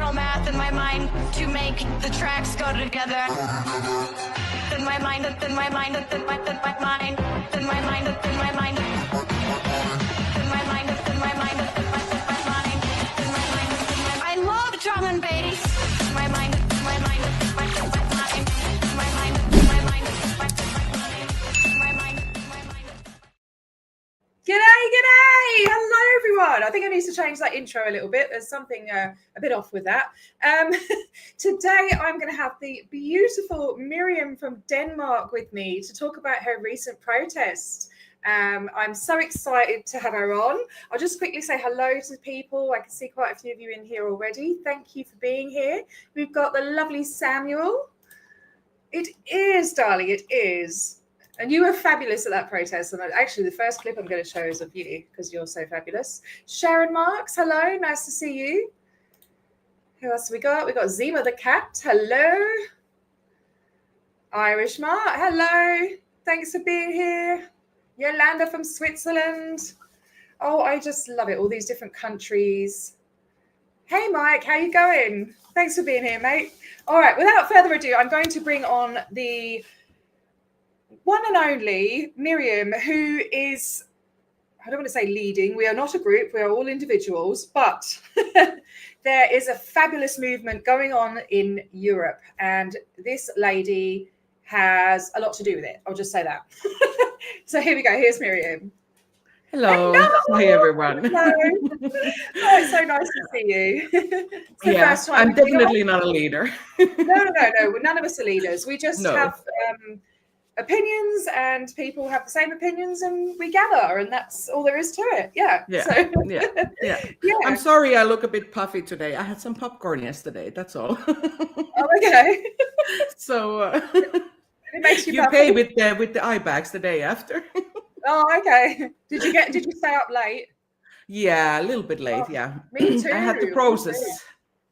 neural math in my mind to make the tracks go together. Then my mind, then my mind, then my mind, then my mind, then my mind, then my mind, then my mind, then my mind, then my mind, then my mind. I love drum and bass. My mind, my mind, my mind, my mind, my mind, my mind, my mind. G'day! Hello, everyone. I think I need to change that intro a little bit. There's something a bit off with that. Today, I'm going to have the beautiful Miriam from Denmark with me to talk about her recent protest. I'm so excited to have her on. I'll just quickly say hello to people. I can see quite a few of you in here already. Thank you for being here. We've got the lovely Samuel. It is, darling, it is. And you were fabulous at that protest. And actually, the first clip I'm going to show is of you because you're so fabulous. Sharon Marks, hello. Nice to see you. Who else have we got? We've got Zima the cat. Hello. Irish Mark. Hello. Thanks for being here. Yolanda from Switzerland. Oh, I just love it. All these different countries. Hey, Mike. How you going? Thanks for being here, mate. All right. Without further ado, I'm going to bring on the one and only Miriam, who is, I don't want to say leading. We are not a group. We are all individuals. But there is a fabulous movement going on in Europe. And this lady has a lot to do with it. I'll just say that. So here we go. Here's Miriam. Hello. Hi, everyone. Hello. Oh, it's so nice to see you. It's the Yeah, first time I'm definitely not a leader. No. None of us are leaders. We just have opinions, and people have the same opinions, and we gather, and that's all there is to it. Yeah. Yeah. I'm sorry I look a bit puffy today. I had some popcorn yesterday. That's all. Oh, okay. So It makes you pay with the eye bags the day after. Oh, okay. Did you stay up late? Yeah, a little bit late. Oh, yeah. Me too. I had to process.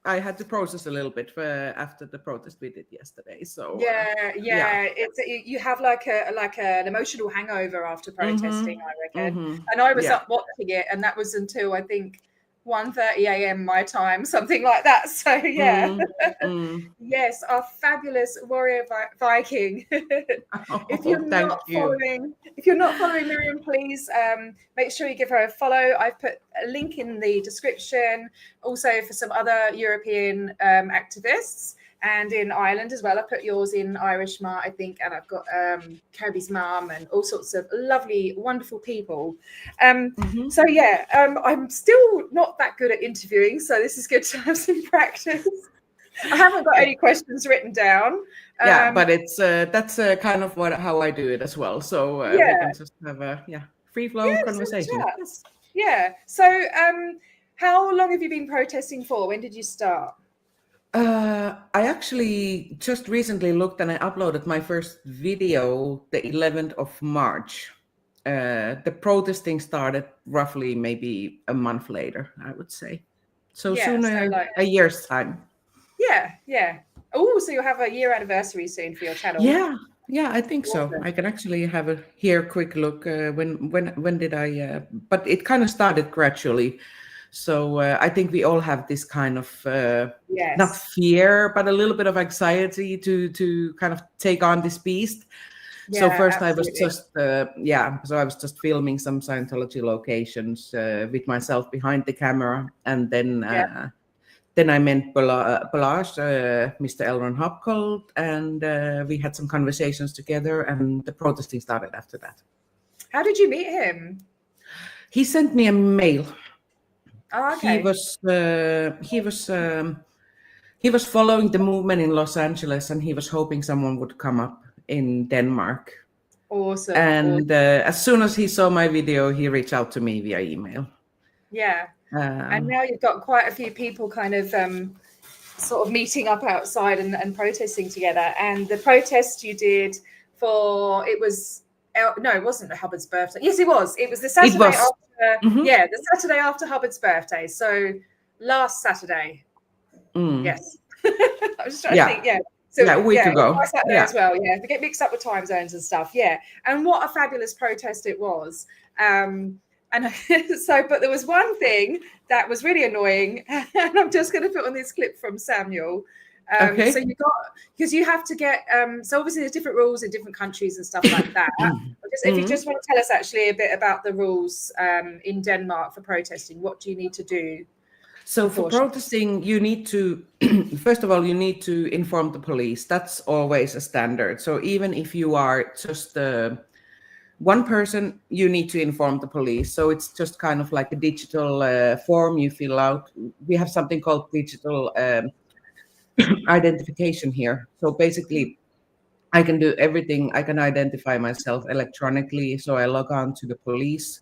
I had to process a little bit after the protest we did yesterday. So yeah. It's you have like an emotional hangover after protesting, I reckon. And I was up watching it, and that was until I think 1:30 a.m. my time, something like that. So yeah. Yes, our fabulous warrior Viking. If you're not following Miriam, please make sure you give her a follow. I've put a link in the description also for some other European activists, and in Ireland as well. I put yours in Irish Mar, I think, and I've got Kirby's mum and all sorts of lovely, wonderful people. So yeah, I'm still not that good at interviewing, so this is good to have some practice. I haven't got any questions written down. But it's that's kind of how I do it as well. So we can just have a free flow conversation. Yeah. So how long have you been protesting for? When did you start? I actually just recently looked, and I uploaded my first video the 11th of March. The protesting started roughly maybe a month later, I would say. So a year's time. Yeah. Oh, so you'll have a year anniversary soon for your channel. Yeah, I think so. I can actually have a quick look. When did I? But it kind of started gradually. So I think we all have this kind of not fear, but a little bit of anxiety to kind of take on this beast. So first absolutely. I was just so I was just filming some Scientology locations with myself behind the camera, and then I met Balazs, Mr. Elron Hopkold, and we had some conversations together, and the protesting started after that. How did you meet him? He sent me a mail. Oh, okay. He was following the movement in Los Angeles, and he was hoping someone would come up in Denmark. Awesome. And as soon as he saw my video, he reached out to me via email. Yeah. And now you've got quite a few people kind of sort of meeting up outside and protesting together. And the protest you did it wasn't Hubbard's birthday. Yes, it was. It was the Saturday after. The Saturday after Hubbard's birthday. So last Saturday. Yes. I was just trying to think. Yeah. So, a week ago. As well. Yeah. They get mixed up with time zones and stuff. Yeah. And what a fabulous protest it was. And but there was one thing that was really annoying, and I'm just going to put on this clip from Samuel. Okay. So because you have to get, so obviously there's different rules in different countries and stuff like that. If you just want to tell us actually a bit about the rules in Denmark for protesting, what do you need to do? So for protesting, you need to, first of all, you need to inform the police. That's always a standard. So even if you are just one person, you need to inform the police. So it's just kind of like a digital form you fill out. We have something called digital identification here. So basically, I can do everything. I can identify myself electronically. So I log on to the police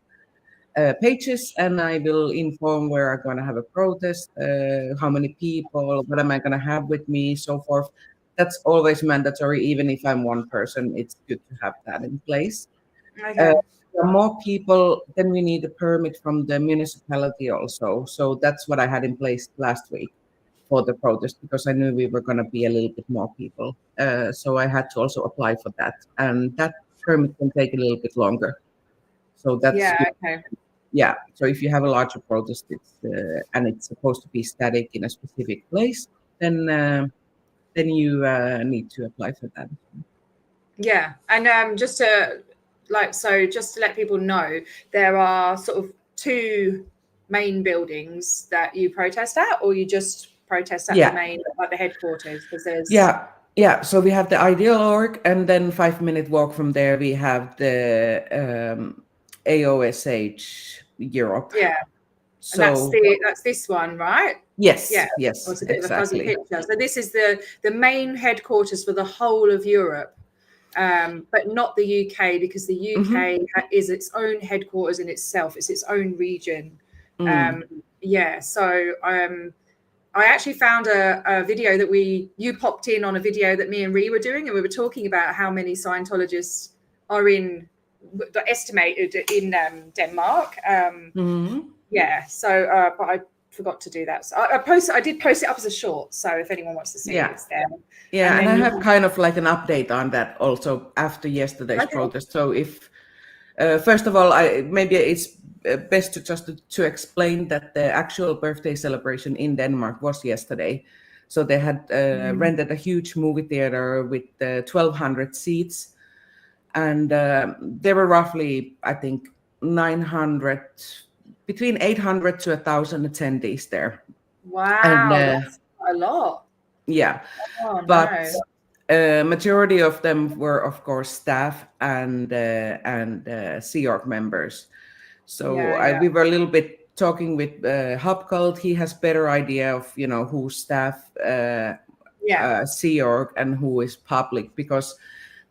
pages, and I will inform where I'm going to have a protest, how many people, what am I going to have with me, so forth. That's always mandatory. Even if I'm one person, it's good to have that in place. Okay. For more people, then we need a permit from the municipality also. So that's what I had in place last week for the protest, because I knew we were going to be a little bit more people. So I had to also apply for that. And that permit can take a little bit longer. So that's okay. Yeah. So if you have a larger protest, and it's supposed to be static in a specific place, then you need to apply for that. Yeah, and just to let people know, there are sort of two main buildings that you protest at, or you just protest at the main, like the headquarters, because there's So we have the Ideal Org, and then 5-minute walk from there we have the AOSH Europe. Yeah. So that's this one, right? Yes. Yeah. Yes. It's a bit of a fuzzy picture. So this is the main headquarters for the whole of Europe, but not the UK, because the UK is its own headquarters in itself. It's its own region. So I actually found a video that you popped in on a video that me and Ree were doing, and we were talking about how many Scientologists are estimated in Denmark. But I forgot to do that. So I did post it up as a short. So if anyone wants to see it, it's there. Yeah, and I have kind of like an update on that also after yesterday's protest. So if first of all, maybe it's best to explain that the actual birthday celebration in Denmark was yesterday. So they had rented a huge movie theater with 1,200 seats, and there were roughly, I think, 900, between 800 to 1,000 attendees there. Wow, that's a lot. Yeah, but majority of them were, of course, staff and Sea Org members. So we were a little bit talking with Hopcult. He has better idea of who's staff, Sea Org, and who is public, because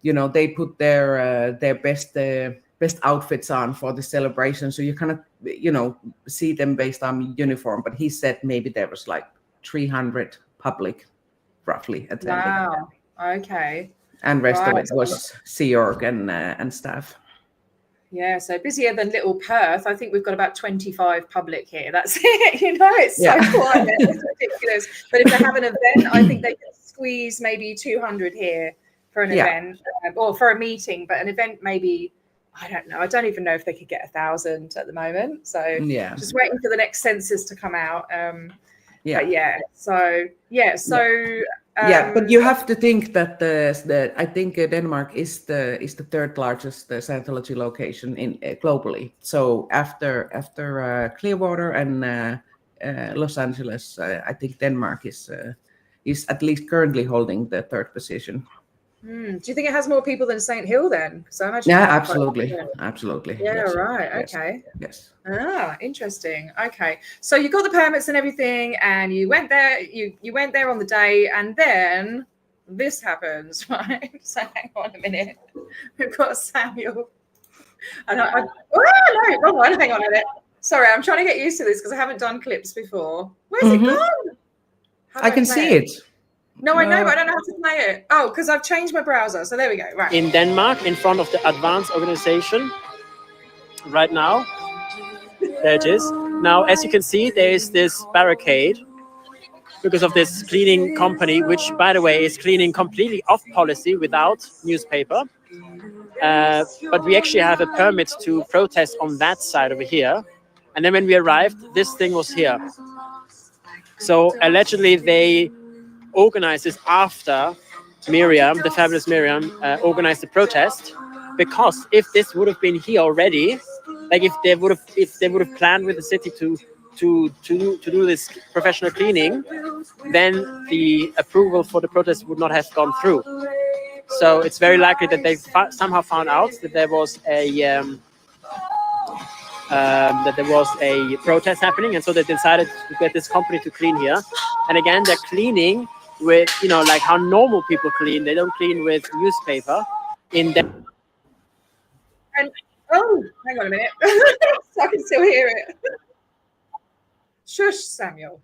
they put their best outfits on for the celebration. So you kind of see them based on uniform. But he said maybe there was like 300 public roughly attending. Wow. Okay. And rest of it was Sea Org and staff. Yeah, so busier than Little Perth. I think we've got about 25 public here. That's it. It's so quiet. It's ridiculous. But if they have an event, I think they can squeeze maybe 200 here for an event, or for a meeting. But an event, maybe, I don't know. I don't even know if they could get 1,000 at the moment. So just waiting for the next census to come out. But you have to think that I think Denmark is the third largest Scientology location in globally. So after Clearwater and Los Angeles, I think Denmark is at least currently holding the third position. Do you think it has more people than St. Hill then? So I imagine. Yeah, absolutely. Absolutely. Yeah, yes. right. Yes. Okay. Yes. Ah, interesting. Okay. So you got the permits and everything, and you went there, you went there on the day, and then this happens, right? So hang on a minute. We've got Samuel. And no, wrong one. Hang on a minute. Sorry, I'm trying to get used to this because I haven't done clips before. Where's it gone? I can see it. No, I know, but I don't know how to play it. Oh, because I've changed my browser. So there we go. Right. In Denmark, in front of the advanced organization, right now. There it is. Now, as you can see, there is this barricade because of this cleaning company, which, by the way, is cleaning completely off policy without newspaper. but we actually have a permit to protest on that side over here. And then when we arrived, this thing was here. So allegedly they organized this after Miriam, the fabulous Miriam, organized the protest, because if this would have been here already, like if they would have planned with the city to do this professional cleaning, then the approval for the protest would not have gone through. So it's very likely that they somehow found out that there was a protest happening, and so they decided to get this company to clean here. And again, they're cleaning with, like how normal people clean. They don't clean with newspaper. And oh, hang on a minute. I can still hear it. Shush, Samuel.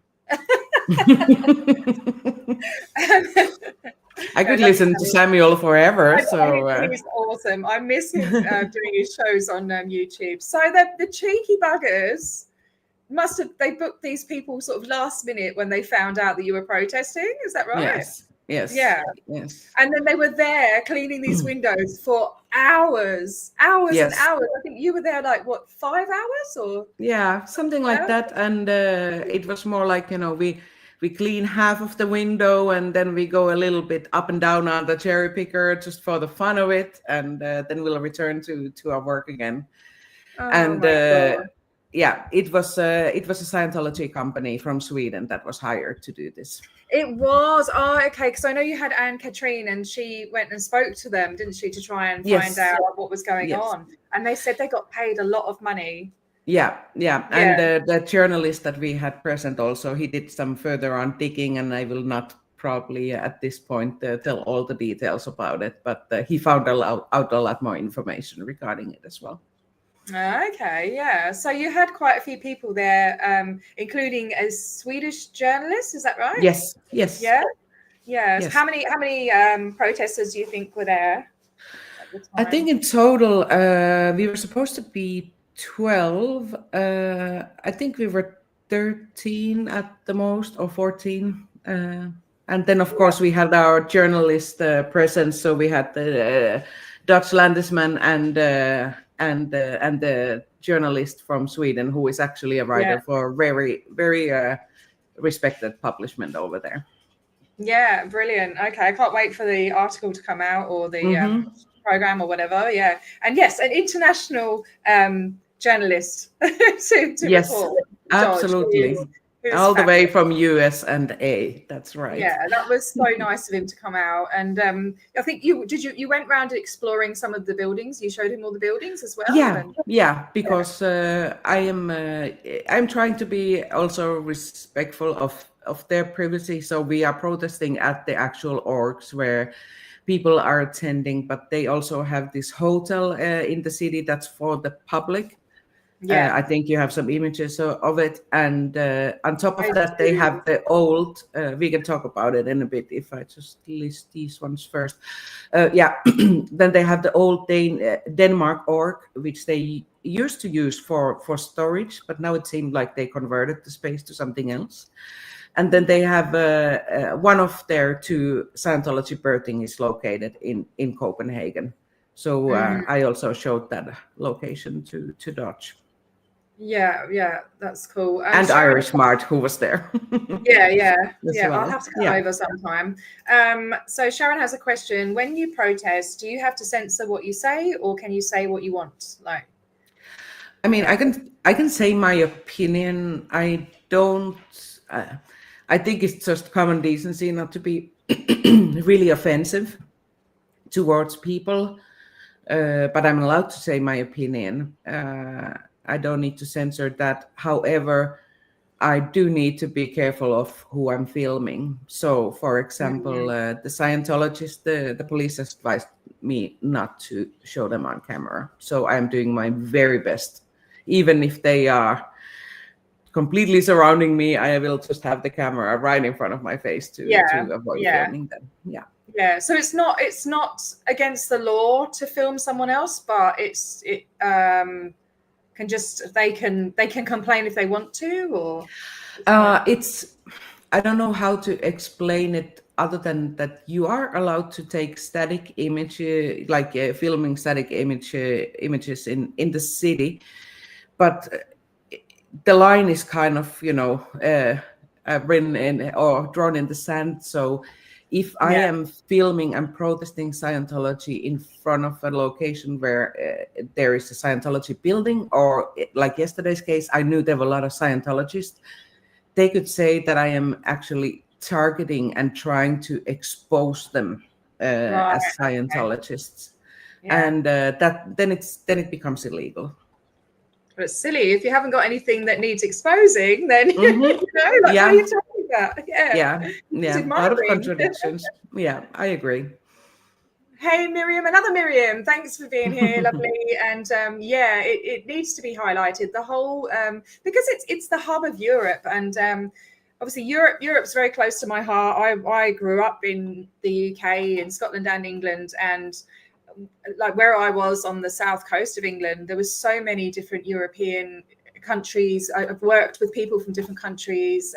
I could listen to Samuel forever. He's awesome. I miss him doing his shows on YouTube. So the cheeky buggers they booked these people sort of last minute when they found out that you were protesting. Is that right? Yes. Yeah. Yes. And then they were there cleaning these windows for hours and hours. I think you were there like what, 5 hours or? Yeah, something like that. And it was more like, we clean half of the window and then we go a little bit up and down on the cherry picker just for the fun of it, and then we'll return to our work again. And it was a Scientology company from Sweden that was hired to do this. It was okay, because I know you had Anne-Katrine, and she went and spoke to them, didn't she, to try and find out what was going on, and they said they got paid a lot of money. Yeah. And the journalist that we had present also, he did some further on digging, and I will not probably at this point tell all the details about it, but he found out a lot more information regarding it as well. Okay, yeah. So you had quite a few people there, including a Swedish journalist. Is that right? Yes. Yeah. Yes. How many protesters do you think were there at the time? I think in total we were supposed to be 12. I think we were 13 at the most, or 14. And then of course we had our journalist presence. So we had the Dutch Landesman and the journalist from Sweden, who is actually a writer for very, very respected publishment over there. Yeah, brilliant. Okay, I can't wait for the article to come out, or the program or whatever. Yeah, and yes, an international journalist to report. Absolutely. All the way from US and A. That's right. Yeah, that was so nice of him to come out. And I think you went around exploring some of the buildings. You showed him all the buildings as well. Because I'm trying to be also respectful of their privacy. So we are protesting at the actual orgs where people are attending, but they also have this hotel in the city that's for the public. I think you have some images of it, and on top of that they have the old we can talk about it in a bit if I just list these ones first. Then they have the old Denmark org, which they used to use for storage, but now it seemed like they converted the space to something else. And then they have one of their 2 Scientology birthing is located in Copenhagen. So I also showed that location to Dodge. Yeah, that's cool. And Sharon, Irish Mart, who was there. Well. I'll have to come over sometime. So Sharon has a question. When you protest, do you have to censor what you say, or can you say what you want? Like, I mean, I can say my opinion. I don't. I think it's just common decency not to be really offensive towards people, but I'm allowed to say my opinion. I don't need to censor that. However, I do need to be careful of who I'm filming. So, for example, the Scientologists, the police advised me not to show them on camera. So I'm doing my very best. Even if they are completely surrounding me, I will just have the camera right in front of my face to avoid filming them. Yeah. So it's not against the law to film someone else, but they can complain if they want to, or I don't know how to explain it other than that, you are allowed to take static image, like filming static images in the city, but the line is kind of, written in or drawn in the sand. So if I am filming and protesting Scientology in front of a location where there is a Scientology building, or like yesterday's case, I knew there were a lot of Scientologists, they could say that I am actually targeting and trying to expose them as Scientologists. And then it becomes illegal. But it's silly if you haven't got anything that needs exposing, then what are you talking about? Yeah, a lot of contradictions. Yeah, I agree. Hey Miriam, another Miriam, thanks for being here, lovely. And it needs to be highlighted, the whole because it's the hub of Europe, and obviously Europe's very close to my heart. I grew up in the UK, in Scotland and England, and like where I was on the south coast of England, there was so many different European countries. I've worked with people from different countries,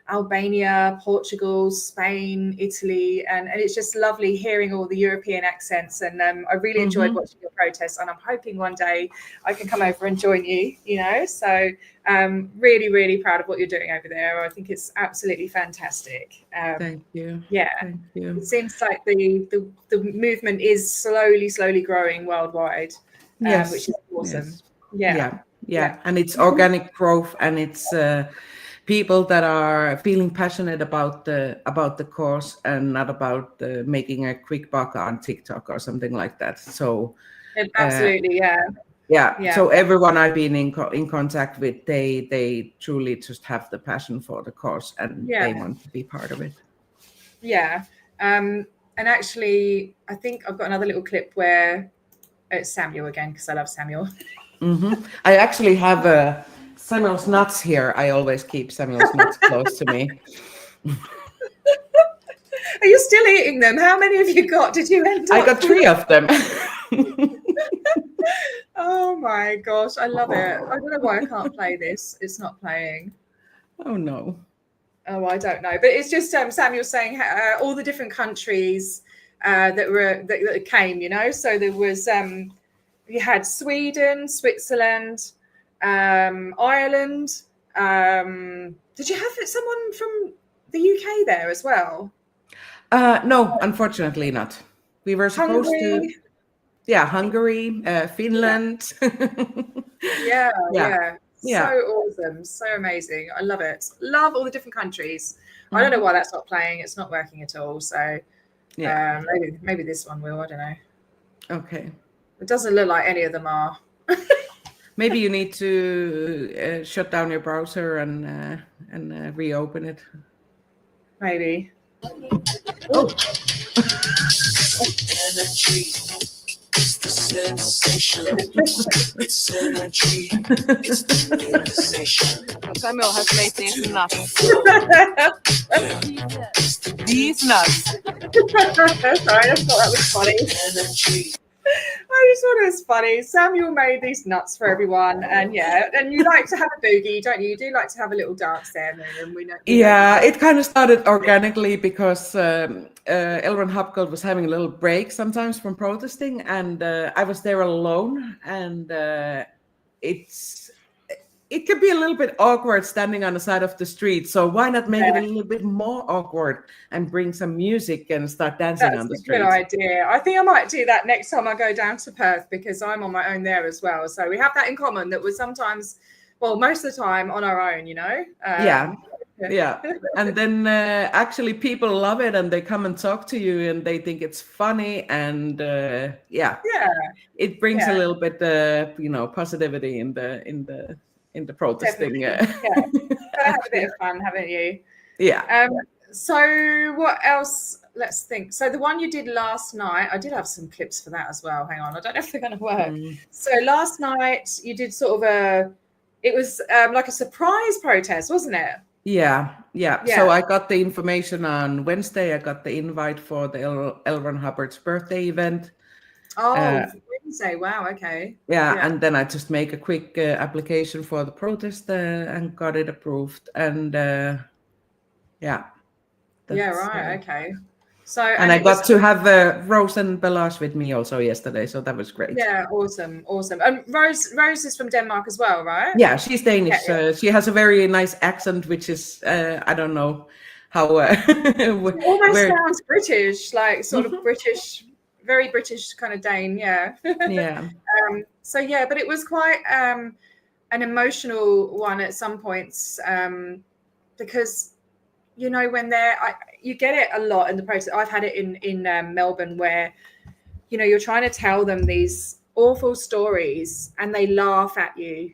Albania, Portugal, Spain, Italy, and it's just lovely hearing all the European accents. And I really enjoyed watching your protests, and I'm hoping one day I can come over and join you, so really, really proud of what you're doing over there. I think it's absolutely fantastic. Thank you. Yeah, thank you. It seems like the movement is slowly growing worldwide, yes, which is awesome. Yes. Yeah, and it's organic growth, and it's people that are feeling passionate about the cause and not about making a quick buck on TikTok or something like that. So absolutely, So everyone I've been in contact with, they truly just have the passion for the cause, and they want to be part of it. Yeah, and actually, I think I've got another little clip where it's Samuel again, because I love Samuel. I actually have Samuel's nuts here. I always keep Samuel's nuts close to me. Are you still eating them? How many have you got? Did you end up? I got 3 of them. Oh my gosh, I love it. I don't know why I can't play this. It's not playing. Oh no. Oh, I don't know. But it's just Samuel saying all the different countries that came, So there was you had Sweden, Switzerland, Ireland. Did you have someone from the UK there as well? No, unfortunately not. We were supposed to. Yeah, Hungary, Finland. Yeah. So awesome, so amazing. I love it. Love all the different countries. I don't know why that's not playing. It's not working at all. So maybe this one will. I don't know. Okay. It doesn't look like any of them are. Maybe you need to shut down your browser and reopen it. Maybe. Oh. It's the sensation. It's energy. It's the sensation. Samuel has made these nuts. These nuts. Sorry, I thought that was funny. Energy. I just thought it was funny. Samuel made these nuts for everyone, and you like to have a boogie, don't you? You do like to have a little dance there, Miriam. We know. It kind of started organically because Elron Hopgold was having a little break sometimes from protesting, and I was there alone, and it could be a little bit awkward standing on the side of the street. So why not make it a little bit more awkward and bring some music and start dancing on the street? That's a good idea. I think I might do that next time I go down to Perth, because I'm on my own there as well. So we have that in common, that we're sometimes, well, most of the time on our own, Yeah. And then actually people love it, and they come and talk to you, and they think it's funny, and it brings a little bit positivity in the protesting. Have a bit of fun, haven't you? Yeah. So what else? Let's think. So the one you did last night, I did have some clips for that as well. Hang on, I don't know if they're going to work. So last night you did sort of it was like a surprise protest, wasn't it? Yeah. So I got the information on Wednesday. I got the invite for the L. Ron Hubbard's birthday event. Oh, Wednesday. Wow. Okay. Yeah, and then I just make a quick application for the protest and got it approved. And Yeah, right. Okay. So, and I got to have Rose and Belash with me also yesterday, so that was great. Yeah, awesome. And Rose is from Denmark as well, right? Yeah, she's Danish. Yeah. She has a very nice accent, which is I don't know how. Almost sounds British, like sort of British, very British kind of Dane. Yeah. Yeah. So yeah, but it was quite an emotional one at some points because when you get it a lot in the process. I've had it in Melbourne where you're trying to tell them these awful stories and they laugh at you.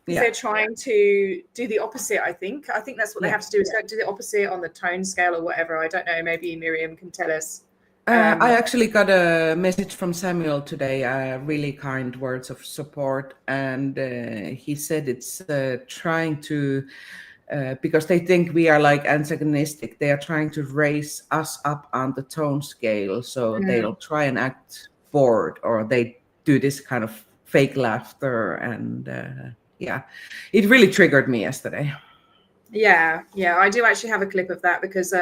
They're trying to do the opposite. I think that's what they have to do, is do the opposite on the tone scale or whatever. I don't know, maybe Miriam can tell us. I actually got a message from Samuel today, really kind words of support, and he said it's trying to because they think we are like antagonistic. They are trying to raise us up on the tone scale, so they'll try and act bored, or they do this kind of fake laughter, and it really triggered me yesterday. Yeah, I do actually have a clip of that because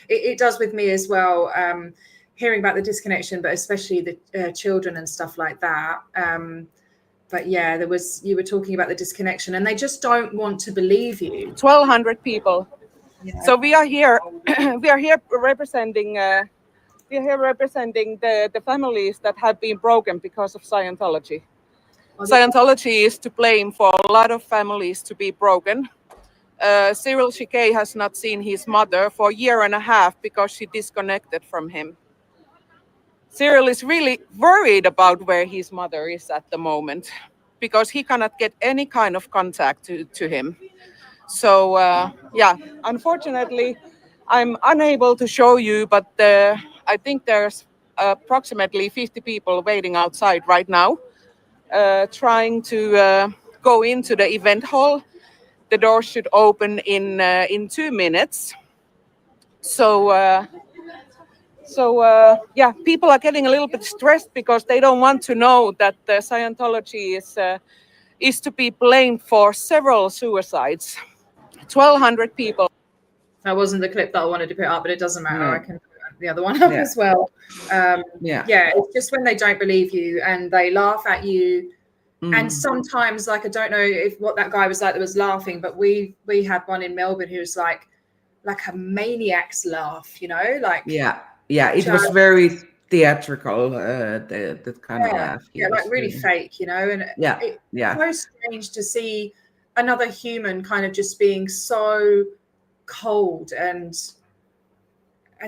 it does with me as well. Hearing about the disconnection, but especially the children and stuff like that. But yeah, you were talking about the disconnection, and they just don't want to believe you. 1,200 people. Yeah. So we are here. We are here representing. We are here representing the families that have been broken because of Scientology. Scientology is to blame for a lot of families to be broken. Cyril Chikay has not seen his mother for a year and a half because she disconnected from him. Cyril is really worried about where his mother is at the moment because he cannot get any kind of contact to him. So, unfortunately, I'm unable to show you, but I think there's approximately 50 people waiting outside right now, trying to go into the event hall. The door should open in 2 minutes. So, people are getting a little bit stressed because they don't want to know that Scientology is to be blamed for several suicides. 1,200 people. That wasn't the clip that I wanted to put up, but it doesn't matter. I can put the other one up as well. It's just when they don't believe you and they laugh at you. And sometimes, like, I don't know what that guy was like that was laughing, but we had one in Melbourne who was like a maniac's laugh, like it was very theatrical, that kind of laugh. Like really fake, and it's so strange to see another human kind of just being so cold and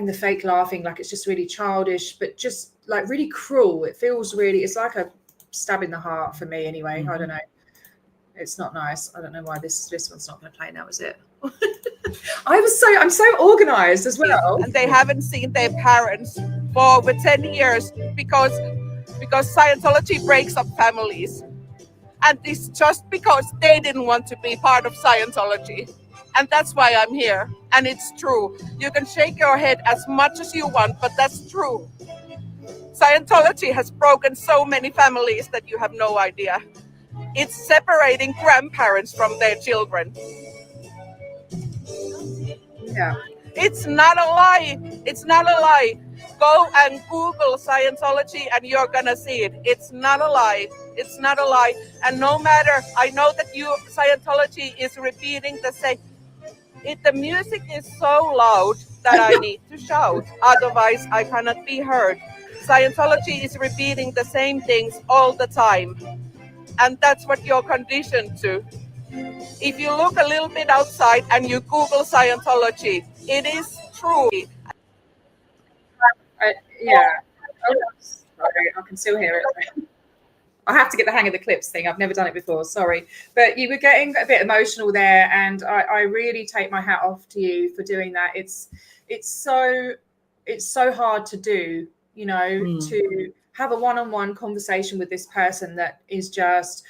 the fake laughing, like it's just really childish, but just like really cruel. It's like a stab in the heart for me anyway. I don't know. It's not nice. I don't know why this one's not going to play now, is it? I'm so organized as well. And they haven't seen their parents for over 10 years because Scientology breaks up families. And it's just because they didn't want to be part of Scientology. And that's why I'm here. And it's true. You can shake your head as much as you want, but that's true. Scientology has broken so many families that you have no idea. It's separating grandparents from their children. Yeah. It's not a lie. It's not a lie. Go and Google Scientology and you're gonna see it. It's not a lie. It's not a lie. And no matter, I know that Scientology is repeating the same. The music is so loud that I need to shout. Otherwise, I cannot be heard. Scientology is repeating the same things all the time. And that's what you're conditioned to. If you look a little bit outside and you Google Scientology, it is true. Sorry, I can still hear it. I have to get the hang of the clips thing. I've never done it before. Sorry. But you were getting a bit emotional there. And I really take my hat off to you for doing that. It's so hard to do, to have a one-on-one conversation with this person that is just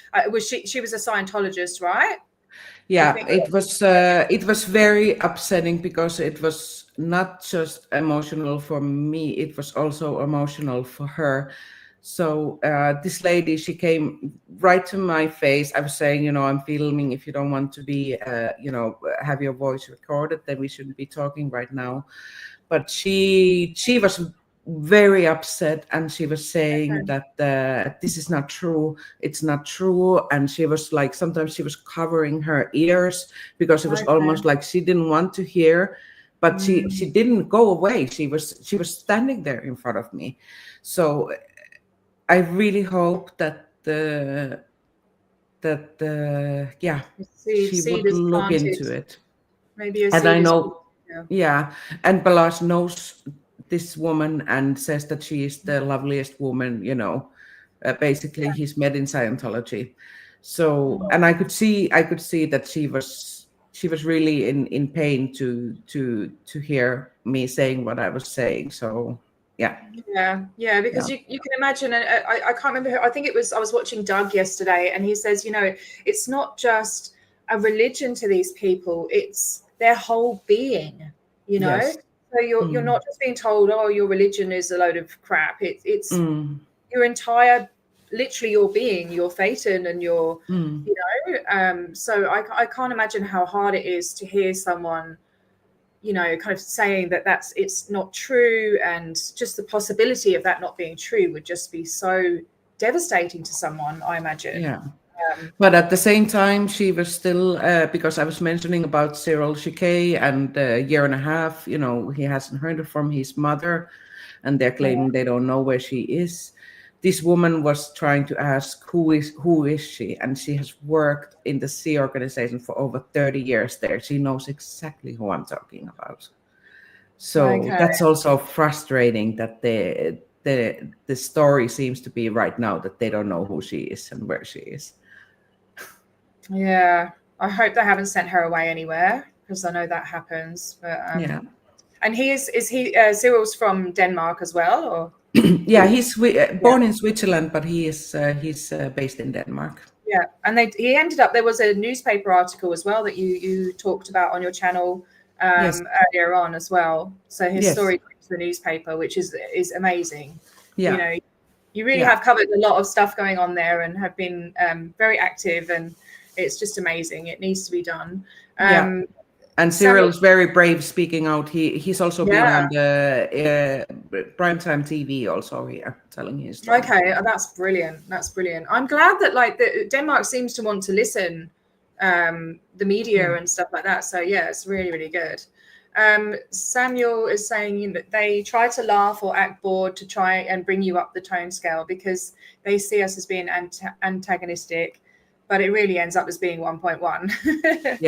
she was a Scientologist, right? Yeah, it was very upsetting because it was not just emotional for me, it was also emotional for her. So this lady, she came right to my face. I was saying, you know, I'm filming. If you don't want to be, you know, have your voice recorded, then we shouldn't be talking right now. But she was very upset, and she was saying that this is not true. It's not true. And she was like, sometimes she was covering her ears because it was almost like she didn't want to hear. But she didn't go away. She was standing there in front of me. So I really hope that yeah, she would look into it. Maybe a And I know, yeah. And Balazs knows this woman and says that she is the loveliest woman, you know, basically he's met in Scientology. So, and I could see that she was really in pain to hear me saying what I was saying. So yeah, because you can imagine, I can't remember who, I think it was, I was watching Doug yesterday, and he says, you know, it's not just a religion to these people, it's their whole being, you know. Yes. So you're not just being told, oh, your religion is a load of crap. It's your entire, literally your being, your Thetan and your you know, so I can't imagine how hard it is to hear someone, you know, kind of saying that it's not true, and just the possibility of that not being true would just be so devastating to someone, I imagine. Yeah. But at the same time, she was still, because I was mentioning about Cyril Chiquet, and a year and a half, you know, he hasn't heard from his mother, and they're claiming they don't know where she is. This woman was trying to ask, who is she? And she has worked in the Sea organization for over 30 years there. She knows exactly who I'm talking about. So that's also frustrating that the story seems to be right now that they don't know who she is and where she is. Yeah, I hope they haven't sent her away anywhere, because I know that happens. But yeah. And he Cyril's from Denmark as well, or? Yeah, he's born in Switzerland, but he's based in Denmark. Yeah, and he ended up, there was a newspaper article as well that you talked about on your channel earlier on as well. So his story went to the newspaper, which is amazing. Yeah. You know, you really have covered a lot of stuff going on there, and have been very active, and it's just amazing. It needs to be done. And Cyril's very brave speaking out. He's also been on the primetime TV also here, telling his story. Okay, that's brilliant. That's brilliant. I'm glad that Denmark seems to want to listen, the media and stuff like that. So yeah, it's really, really good. Samuel is saying that they try to laugh or act bored to try and bring you up the tone scale, because they see us as being antagonistic, but it really ends up as being 1.1.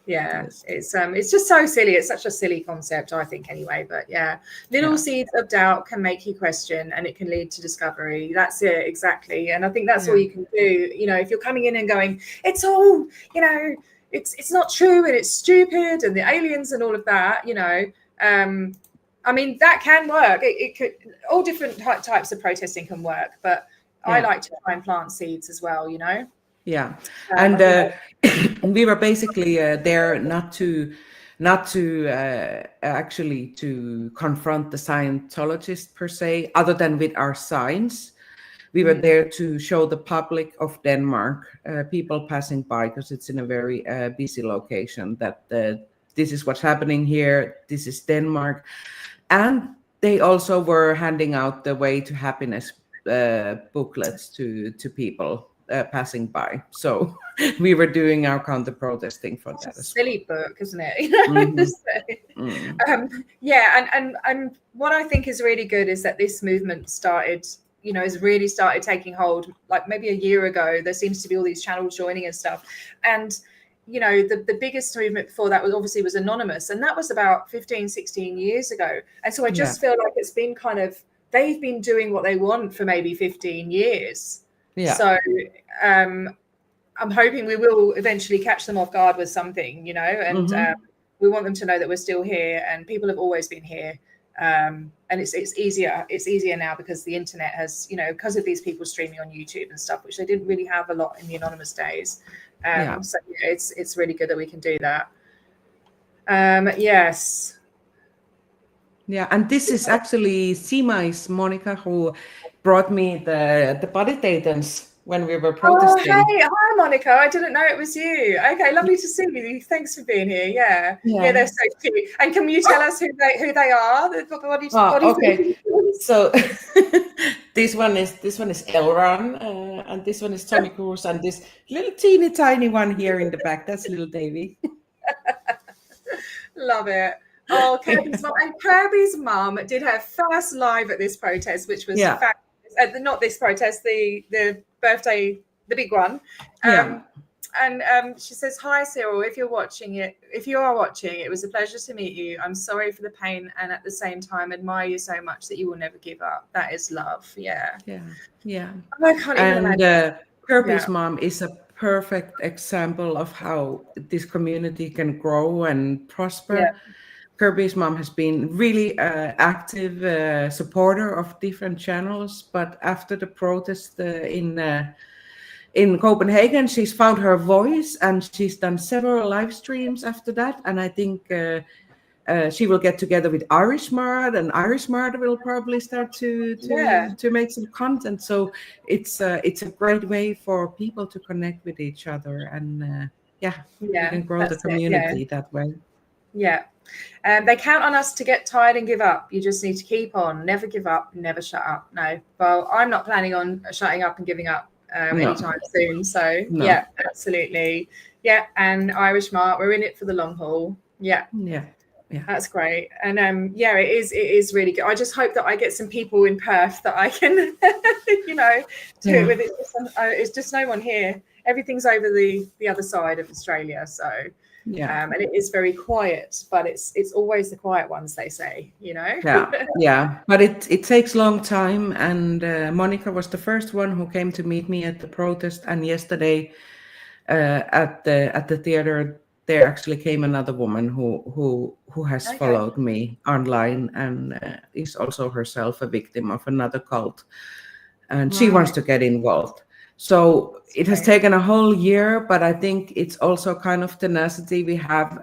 Yeah, it's just so silly. It's such a silly concept, I think, anyway. But yeah, little seeds of doubt can make you question, and it can lead to discovery. That's it, exactly. And I think that's all you can do. You know, if you're coming in and going, it's all, you know, it's not true, and it's stupid, and the aliens and all of that, you know, I mean, that can work. It could, all different types of protesting can work, but I like to try and plant seeds as well, you know. Yeah, and we were basically there not to actually to confront the Scientologists per se, other than with our signs. We were there to show the public of Denmark, people passing by, because it's in a very busy location, that this is what's happening here. This is Denmark, and they also were handing out the Way to Happiness booklets to people passing by. So we were doing our counter protesting for that. Silly book, isn't it? You know, and what I think is really good is that this movement started, you know, has really started taking hold. Like maybe a year ago, there seems to be all these channels joining and stuff. And you know, the biggest movement before that was Anonymous, and that was about 15, 16 years ago. And so I just feel like it's been kind of, they've been doing what they want for maybe 15 years. Yeah. So I'm hoping we will eventually catch them off guard with something, you know, and we want them to know that we're still here, and people have always been here. And it's easier now, because the internet has, you know, because of these people streaming on YouTube and stuff, which they didn't really have a lot in the anonymous days. So yeah, it's really good that we can do that. Yes. Yeah, and this is actually Simai's Monica who brought me the body thetans when we were Oh, protesting. hey, hi, Monica. I didn't know it was you. Okay, lovely to see you. Thanks for being here. Yeah, they're so cute. And can you tell us who they are? The body Okay. So this one is Elron, and this one is Tommy Cruise, and this little teeny tiny one here in the back. That's little Davy. Love it. Oh, Kirby's mum. And Kirby's mum did her first live at this protest, which was fabulous. Not this protest, the birthday, the big one. And she says, "Hi, Cyril. If you are watching, it was a pleasure to meet you. I'm sorry for the pain, and at the same time, admire you so much that you will never give up. That is love." Yeah. I can't even imagine. Kirby's mom is a perfect example of how this community can grow and prosper. Yeah. Kirby's mom has been really active supporter of different channels, but after the protest in Copenhagen, she's found her voice, and she's done several live streams after that. And I think she will get together with Irish Mart, and Irish Mart will probably start to make some content. So it's a great way for people to connect with each other, and you can grow the community that way. Yeah. They count on us to get tired and give up. You just need to keep on, never give up, never shut up. No, well, I'm not planning on shutting up and giving up anytime soon. So yeah, absolutely. Yeah, and Irish Mart, we're in it for the long haul. Yeah. That's great. And it is really good. I just hope that I get some people in Perth that I can, do it with. It's just no one here. Everything's over the other side of Australia. So. And it is very quiet, but it's always the quiet ones, they say, But it takes long time, and Monica was the first one who came to meet me at the protest, and yesterday at the theater there actually came another woman who has followed me online, and is also herself a victim of another cult, and she wants to get involved. So it has taken a whole year, but I think it's also kind of tenacity we have,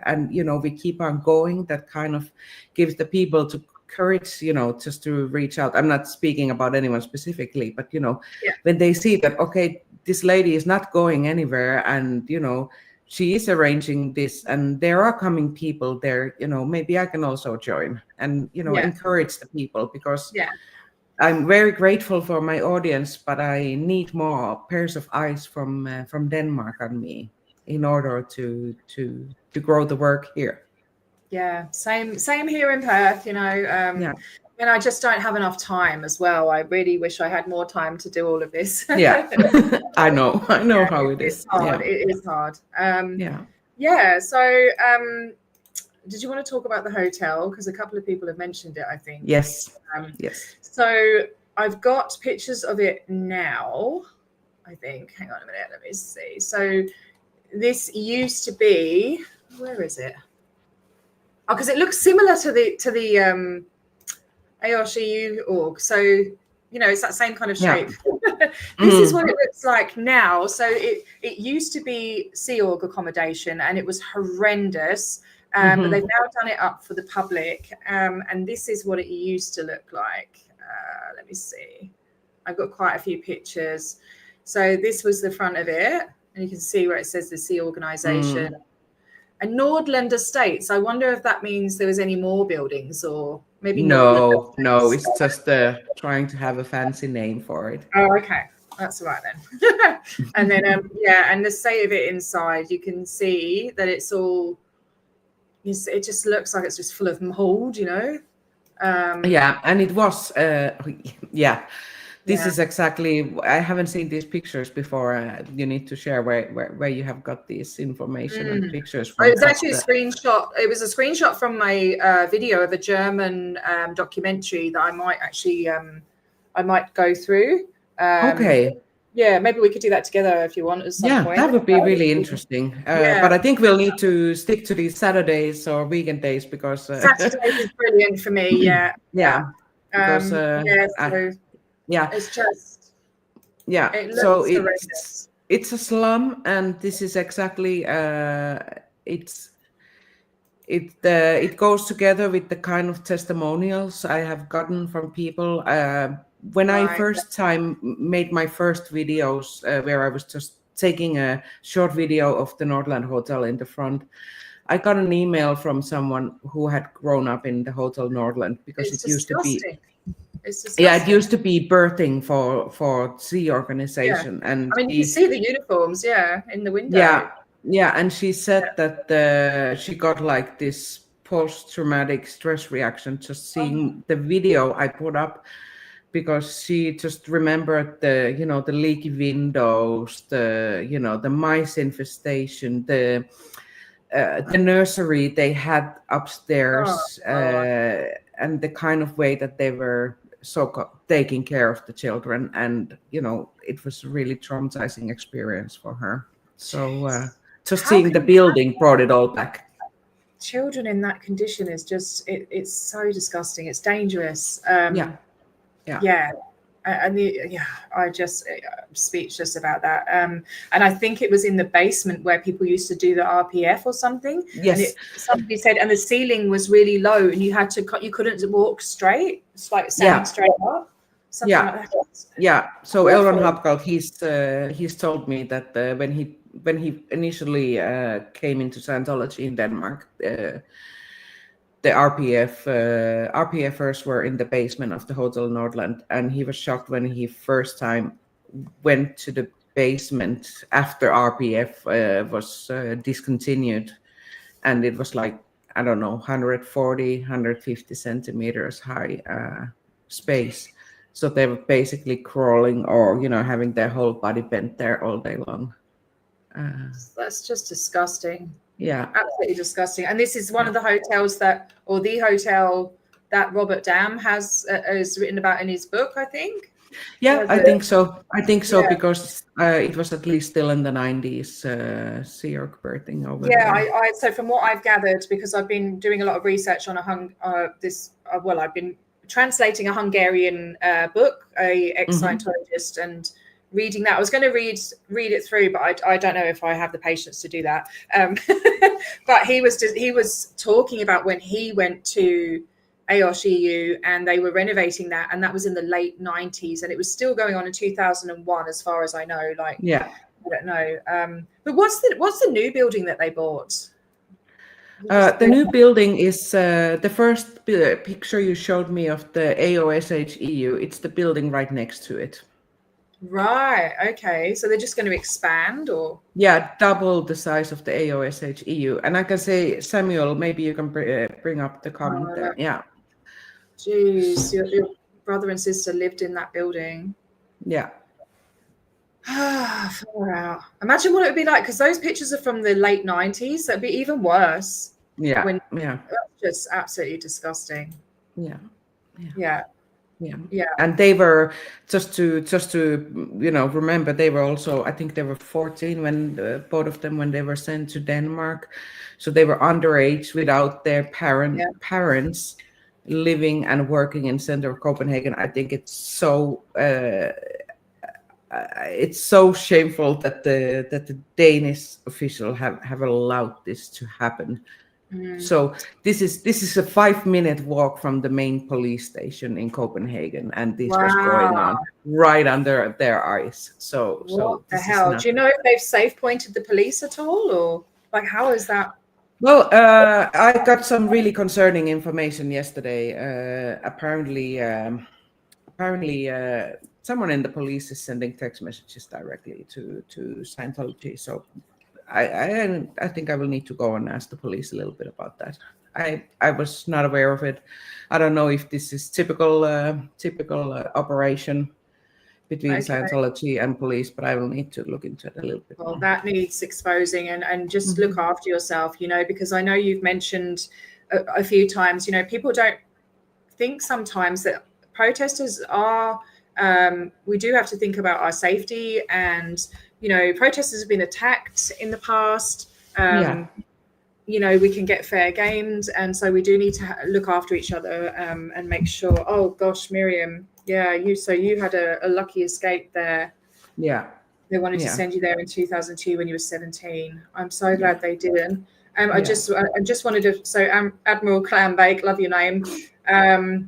and we keep on going. That kind of gives the people to courage, just to reach out. I'm not speaking about anyone specifically, but when they see that, okay, this lady is not going anywhere, and she is arranging this, and there are coming people there, maybe I can also join and encourage the people, because I'm very grateful for my audience, but I need more pairs of eyes from Denmark on me in order to grow the work here. Yeah, same here in Perth. And I just don't have enough time as well. I really wish I had more time to do all of this. I know how it is. It's hard. It is hard. So. Did you want to talk about the hotel? Because a couple of people have mentioned it, I think. Yes. So I've got pictures of it now, I think. Hang on a minute. Let me see. So this used to be, where is it? Oh, because it looks similar to the ARCU org. So, it's that same kind of shape. This is what it looks like now. So it used to be Sea Org accommodation, and it was horrendous. But they've now done it up for the public, and this is what it used to look like. Let me see. I've got quite a few pictures. So this was the front of it, and you can see where it says the Sea Organisation. And Nordland Estates, I wonder if that means there was any more buildings, or maybe no, it's just trying to have a fancy name for it. Oh, okay. That's all right then. And then, and the state of it inside, you can see that it's all, it just looks like it's just full of mold, and it was this is exactly, I haven't seen these pictures before. You need to share where you have got this information and pictures from. It was actually a screenshot. It was a screenshot from my video of a German documentary that I might actually I might go through. Yeah, maybe we could do that together if you want at some point. That would be really interesting. But I think we'll need to stick to these Saturdays or weekend days, because Saturdays is brilliant for me. Because it's just so it's a slum, and this is exactly it goes together with the kind of testimonials I have gotten from people. When I Right. first time made my first videos, where I was just taking a short video of the Nordland Hotel in the front, I got an email from someone who had grown up in the Hotel Nordland, because It's it used to be, disgusting. It's disgusting. yeah, it used to be birthing for sea organization, and I mean, you can see the uniforms, in the window. yeah, and she said that she got like this post-traumatic stress reaction just seeing the video I put up, because she just remembered the the leaky windows, the mice infestation, the nursery they had upstairs, and the kind of way that they were taking care of the children, and it was a really traumatizing experience for her. So just How seeing the can- building brought it all back. Children in that condition is just it's so disgusting. It's dangerous. Yeah. I just speechless about that. And I think it was in the basement where people used to do the RPF or something. Yes. And somebody said, and the ceiling was really low, and you couldn't walk straight. It's like standing straight up. Something like that. Yeah. So Elron Hapkalt, he's told me that when he initially came into Scientology in Denmark, the RPFers were in the basement of the Hotel Nordland, and he was shocked when he first time went to the basement after RPF was discontinued, and it was like, I don't know, 140, 150 centimeters high space. So they were basically crawling or, having their whole body bent there all day long. That's just disgusting. Yeah. Absolutely disgusting. And this is one of the hotels the hotel that Robert Dam has written about in his book, I think. Yeah, I think so. Because it was at least still in the 90s, Sea Org birthing over there. Yeah, so from what I've gathered, because I've been doing a lot of research on I've been translating a Hungarian book, a ex-Scientologist, and reading that. I was going to read it through, but I don't know if I have the patience to do that. But he was talking about when he went to AOSHEU and they were renovating that, and that was in the late 90s, and it was still going on in 2001 as far as I know. I don't know. But what's the new building that they bought? The new building is the first picture you showed me of the AOSHEU. It's the building right next to it. Right. Okay. So they're just going to expand, or? Yeah, double the size of the AOSHEU. And I can say, Samuel, maybe you can bring up the comment there. Yeah. Jeez, your brother and sister lived in that building. Yeah. Far out. Imagine what it would be like, because those pictures are from the late 90s. So it'd be even worse. Yeah. That's just absolutely disgusting. Yeah. And they were just to remember, they were also, I think they were 14 when both of them, when they were sent to Denmark. So they were underage without their parents living and working in center of Copenhagen. I think it's so shameful that the Danish official have allowed this to happen. So this is a 5-minute walk from the main police station in Copenhagen, and this was going on right under their eyes. So what the hell? Do you know if they've safe pointed the police at all, or like how is that? Well, I got some really concerning information yesterday. Apparently, someone in the police is sending text messages directly to Scientology. So I think I will need to go and ask the police a little bit about that. I was not aware of it. I don't know if this is typical operation between Scientology and police, but I will need to look into it a little bit. Well, that needs exposing, and just look after yourself, because I know you've mentioned a few times, people don't think sometimes that protesters are, we do have to think about our safety, and protesters have been attacked in the past. We can get fair games, and so we do need to look after each other and make sure. Oh gosh, Miriam, you had a lucky escape there. Yeah, they wanted to send you there in 2002 when you were 17. I'm so glad they didn't. I just wanted to. So Admiral Clambake, love your name. I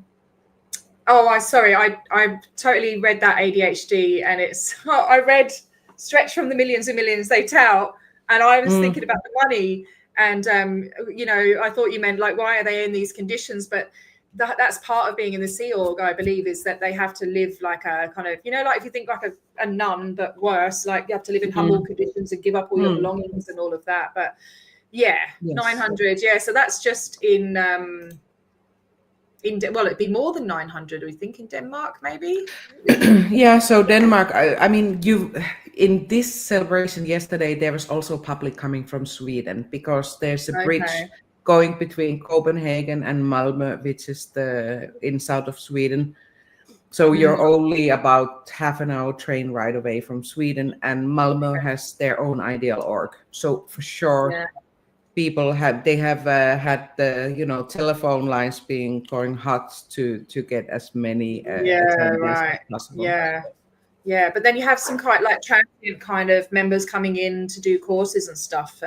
totally read that ADHD, and it's I read Stretch from the Millions and Millions They Tout, and I was thinking about the money, and I thought you meant like why are they in these conditions, but that's part of being in the Sea Org, I believe, is that they have to live like a kind of, like if you think like a nun, but worse, like you have to live in humble conditions and give up all your belongings and all of that. But yes. 900, so that's just in it'd be more than 900, we think, in Denmark, maybe. So Denmark, I mean, in this celebration yesterday, there was also public coming from Sweden, because there's a bridge going between Copenhagen and Malmö, which is in south of Sweden. So you're only about half an hour train ride away from Sweden, and Malmö has their own ideal org. So for sure, people have had the telephone lines going hot to get as many attendees as possible. But then you have some quite like transient kind of members coming in to do courses and stuff.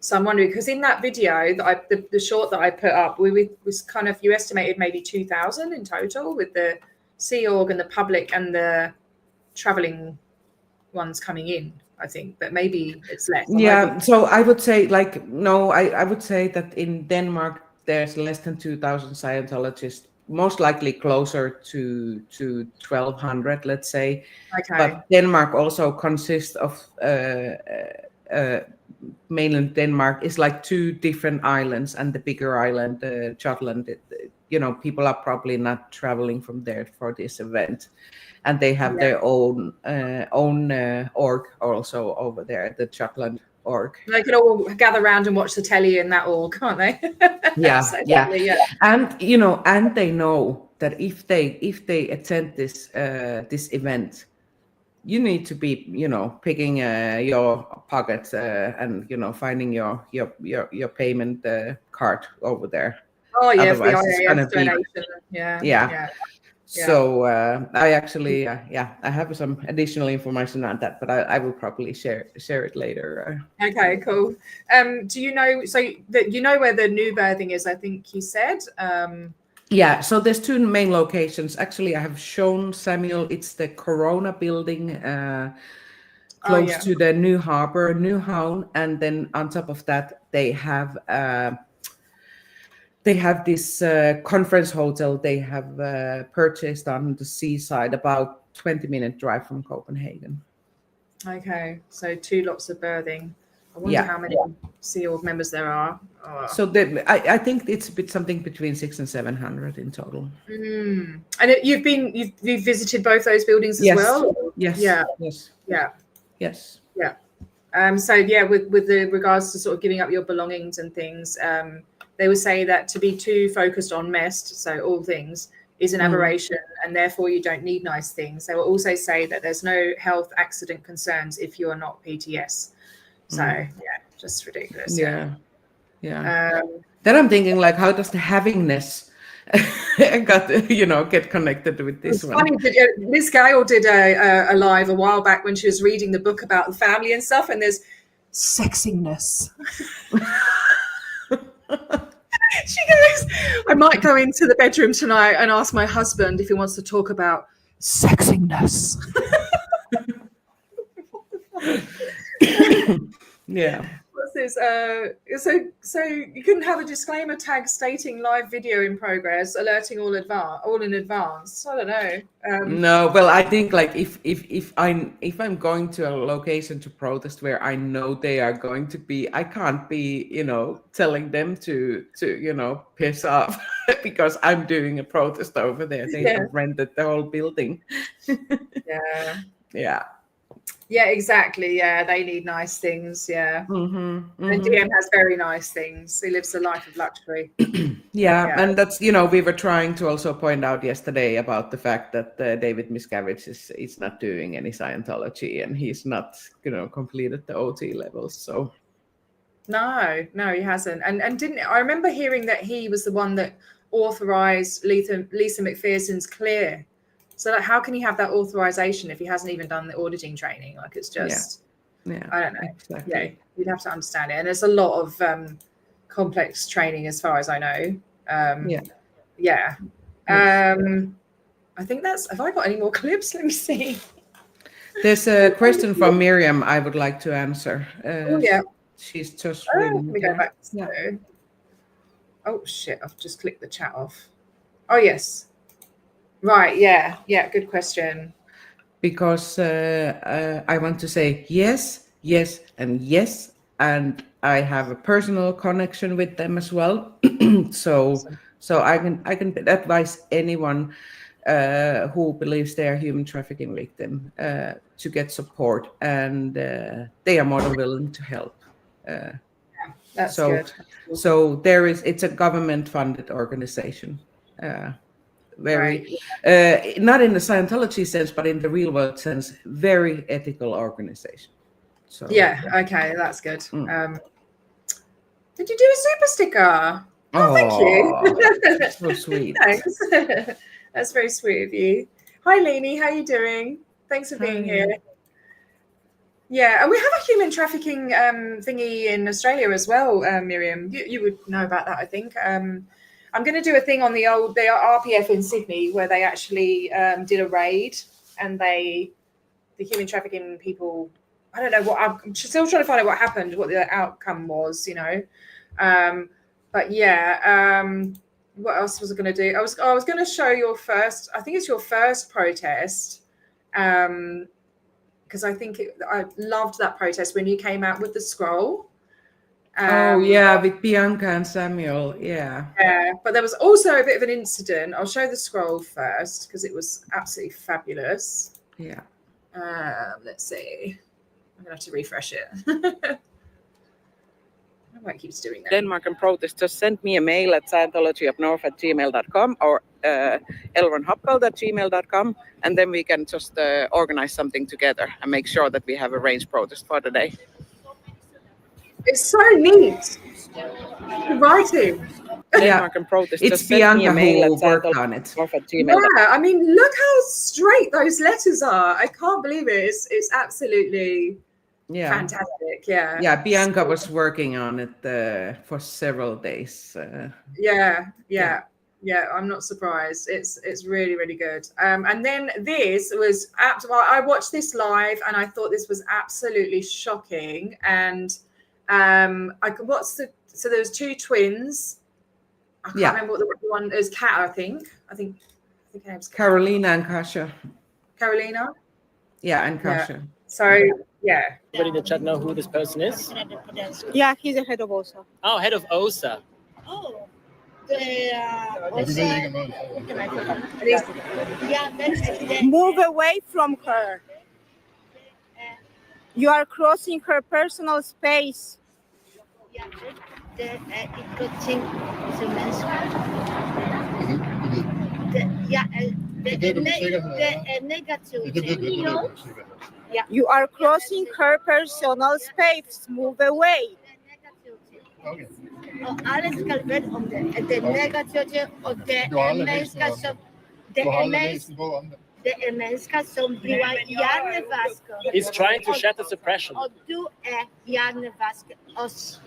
So I'm wondering, because in that video that the short that I put up, we was kind of, you estimated maybe 2,000 in total with the Sea Org and the public and the traveling ones coming in, I think, but maybe it's less. So I would say I would say that in Denmark there's less than 2,000 Scientologists, most likely closer to 1,200, let's say. But Denmark also consists of mainland Denmark is like two different islands, and the bigger island, Jutland, people are probably not traveling from there for this event, and they have their own org also over there, the Jutland org. They can all gather around and watch the telly in that org, can't they? And they know that if they attend this event, you need to be picking your pocket and finding your payment card over there. Otherwise it's gonna be So I actually I have some additional information on that, but I will probably share it later. Okay, cool. Do you know, so you know where the new birthing is, I think you said? So there's two main locations. Actually, I have shown Samuel, it's the Corona building close to the New Harbor, Nyhavn, and then on top of that they have this conference hotel they have purchased on the seaside, about 20-minute drive from Copenhagen. Okay, so two lots of birthing. I wonder how many Sea Org members there are. So I think it's a bit something between 600 and 700 in total. And you've visited both those buildings as well? Yes. So with the regards to sort of giving up your belongings and things, they would say that to be too focused on mest, so all things, is an aberration, and therefore you don't need nice things. They will also say that there's no health accident concerns if you are not PTS. So just ridiculous. Then I'm thinking, like, how does the havingness get connected with this one? Funny, Liz Gale did a live a while back when she was reading the book about the family and stuff, and there's sexiness. She goes, I might go into the bedroom tonight and ask my husband if he wants to talk about sexiness. What's this? So you couldn't have a disclaimer tag stating live video in progress, alerting all in advance. I don't know. No, well, I think like if I'm going to a location to protest where I know they are going to be, I can't be telling them to piss off because I'm doing a protest over there. They have rented the whole building. Yeah, exactly. Yeah, they need nice things. Yeah. And DM has very nice things. He lives a life of luxury. And that's, we were trying to also point out yesterday about the fact that David Miscavige is not doing any Scientology, and he's not, completed the OT levels. So. No, he hasn't. And didn't I remember hearing that he was the one that authorized Lisa McPherson's clear. So how can he have that authorization if he hasn't even done the auditing training? Like, it's just Yeah, I don't know. exactly. Yeah, you'd have to understand it, and there's a lot of complex training as far as I know. Yeah. Yeah. I think that's. Have I got any more clips? Let me see. There's a question from Miriam I would like to answer. Oh yeah. She's just Let reading me go here. back. Yeah. Oh shit! I've just clicked the chat off. Oh yes. Right. Yeah. Yeah. Good question. Because I want to say yes, yes, and yes, and I have a personal connection with them as well. so I can advise anyone who believes they are human trafficking victim to get support, and they are more than willing to help. That's so good. so it's a government funded organization. Very not in the Scientology sense, but in the real world sense, very ethical organization. So Yeah. Okay. That's good. Did you do a super sticker? Oh, thank you. That's so sweet. Thanks. That's very sweet of you. Hi, Leni. How you doing? Thanks for being here. Yeah, and we have a human trafficking thingy in Australia as well, Miriam. You would know about that, I think. I'm going to do a thing on the RPF in Sydney where they actually did a raid, and the human trafficking people. I don't know what. I'm still trying to find out what happened, what the outcome was. But yeah. What else was I going to do? I was going to show your first. I think it's your first protest. Because I think I loved that protest when you came out with the scroll. With Bianca and Samuel, yeah. Yeah, but there was also a bit of an incident. I'll show the scroll first because it was absolutely fabulous. Yeah. Let's see. I'm gonna have to refresh it. I don't know why it keeps doing that. Denmark and protest, just send me a mail at scientologyofnorth@gmail.com or elronhopgold@gmail.com, and then we can just organize something together and make sure that we have a range protest for the day. It's so neat. The writing. Denmark and protest, it's just send me a mail who at worked on it. scientologyofnorth@gmail.com. Yeah, I mean, look how straight those letters are. I can't believe it. It's absolutely fantastic. Yeah. Yeah, Bianca was working on it for several days. Yeah, I'm not surprised. It's really, really good. And then this was I watched this live and I thought this was absolutely shocking. And so there was two twins. I can't remember what the one is. Kat, I think her name's Carolina and Kasia. Carolina. Yeah, and Kasia. Yeah. So yeah. Everybody in the chat know who this person is? Yeah, he's the head of OSA. Oh, head of OSA. Oh. Move away from her. You are crossing her personal space. You are crossing her personal space. Move away. Alles skal ved om det. Det negative, og det mennesker som mennesker som bliver hjernevasket. He's trying to shatter suppression. Og du hjernevasket os.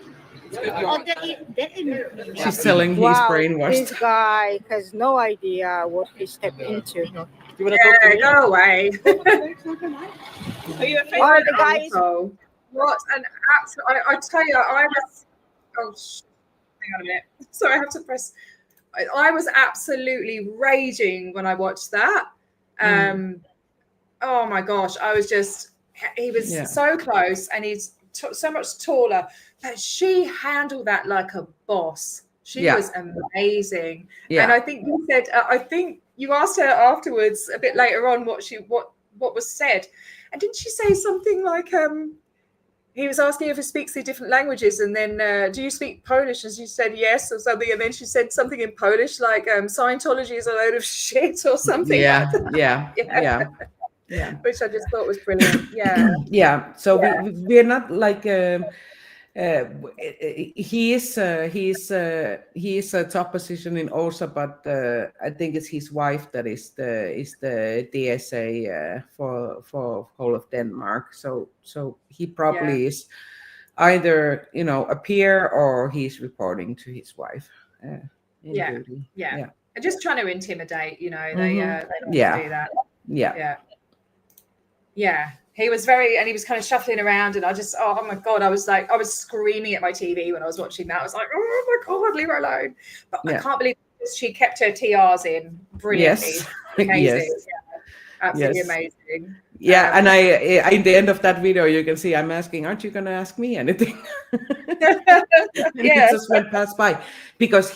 She's telling he's brainwashed. This guy has no idea what he stepped into. You want to talk to me? Go away. Are you afraid? Or the guy is What an absolute! I tell you, I was. Oh, hang on a minute. Sorry, I have to press. I was absolutely raging when I watched that. Oh my gosh, I was just. He was so close, and he's so much taller, but she handled that like a boss. She was amazing. And I think you said, I think you asked her afterwards a bit later on what was said, and didn't she say something like he was asking if he speaks the different languages, and then do you speak Polish? And she said yes or something, and then she said something in Polish like Scientology is a load of shit or something. Yeah. Which I just thought was brilliant. Yeah. So we're not like He is a top position in OSA, but I think it's his wife that is the DSA for whole of Denmark. So he probably is either a peer or he's reporting to his wife. In duty. Yeah. And just trying to intimidate. They don't do that. Yeah. He was he was kind of shuffling around, and I just, oh my God, I was screaming at my TV when I was watching that. I was like, oh my God, leave her alone. But I can't believe she kept her TRs in brilliantly. Yes. Amazing. Yes. Yeah. Absolutely amazing. Yeah, and I in the end of that video, you can see I'm asking, aren't you going to ask me anything? He just went past by, because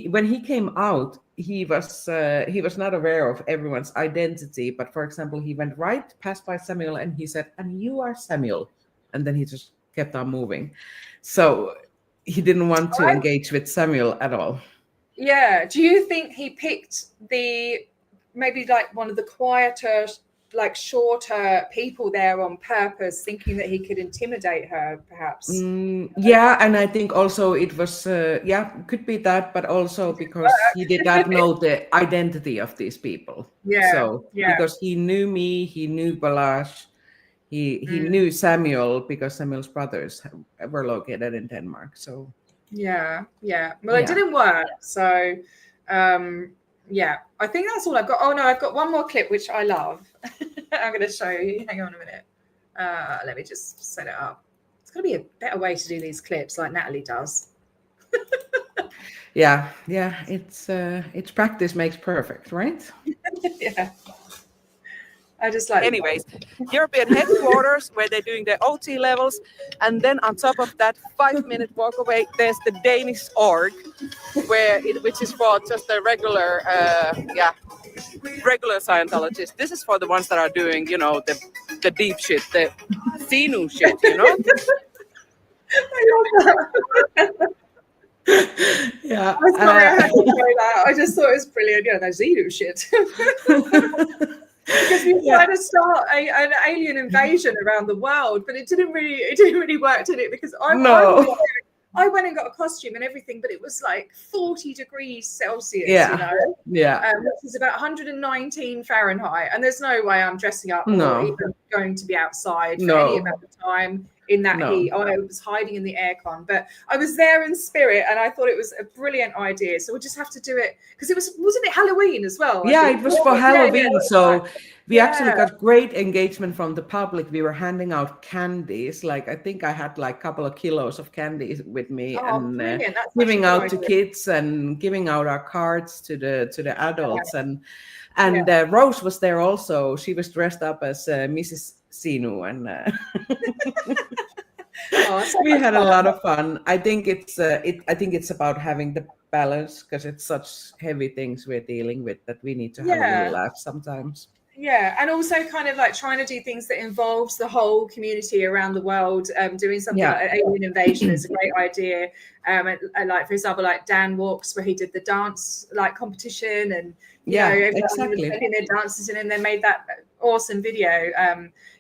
when he came out, he was not aware of everyone's identity. But for example, he went right past by Samuel and he said, "And you are Samuel," and then he just kept on moving. So he didn't want to engage with Samuel at all. Yeah. Do you think he picked maybe like one of the quieter, like shorter people there on purpose, thinking that he could intimidate her, perhaps? Yeah, and I think also it was could be that, but also because he did not know the identity of these people. Because he knew me, he knew Balazs, he knew Samuel, because Samuel's brothers were located in Denmark. So well, it didn't work. So I think that's all I've got. Oh no, I've got one more clip which I love. I'm going to show you. Hang on a minute. Let me just set it up. It's got to be a better way to do these clips, like Natalie does. Yeah. It's practice makes perfect, right? Yeah. I just like. Anyways, European headquarters where they're doing their OT levels, and then on top of that, 5-minute walk away, there's the Danish org, which is for just the regular Scientologists. This is for the ones that are doing, the deep shit, the Sinu shit, I love that. Yeah, I'm sorry, I had to show that. I just thought it was brilliant. Yeah, that Xenu shit. Because we tried to start an alien invasion around the world, but it didn't really work, did it? Because I went and got a costume and everything, but it was like 40 degrees Celsius, which is about 119 Fahrenheit. And there's no way I'm dressing up or even going to be outside for any amount of time in that heat. I was hiding in the aircon, but I was there in spirit, and I thought it was a brilliant idea. So we'll just have to do it, because wasn't it Halloween as well? It was for Halloween. So we actually got great engagement from the public. We were handing out candies. Like, I think I had like a couple of kilos of candy with me, and giving out to kids and giving out our cards to the adults. And Rose was there also. She was dressed up as Mrs. Sinu, and we had a lot of fun. I think it's about having the balance, because it's such heavy things we're dealing with that we need to have a little laugh sometimes. Yeah, and also kind of like trying to do things that involves the whole community around the world. Doing something like an alien invasion is a great idea. And like, for example, like Dan Walks, where he did the dance like competition, and everyone was putting their dances in, and they made that awesome video.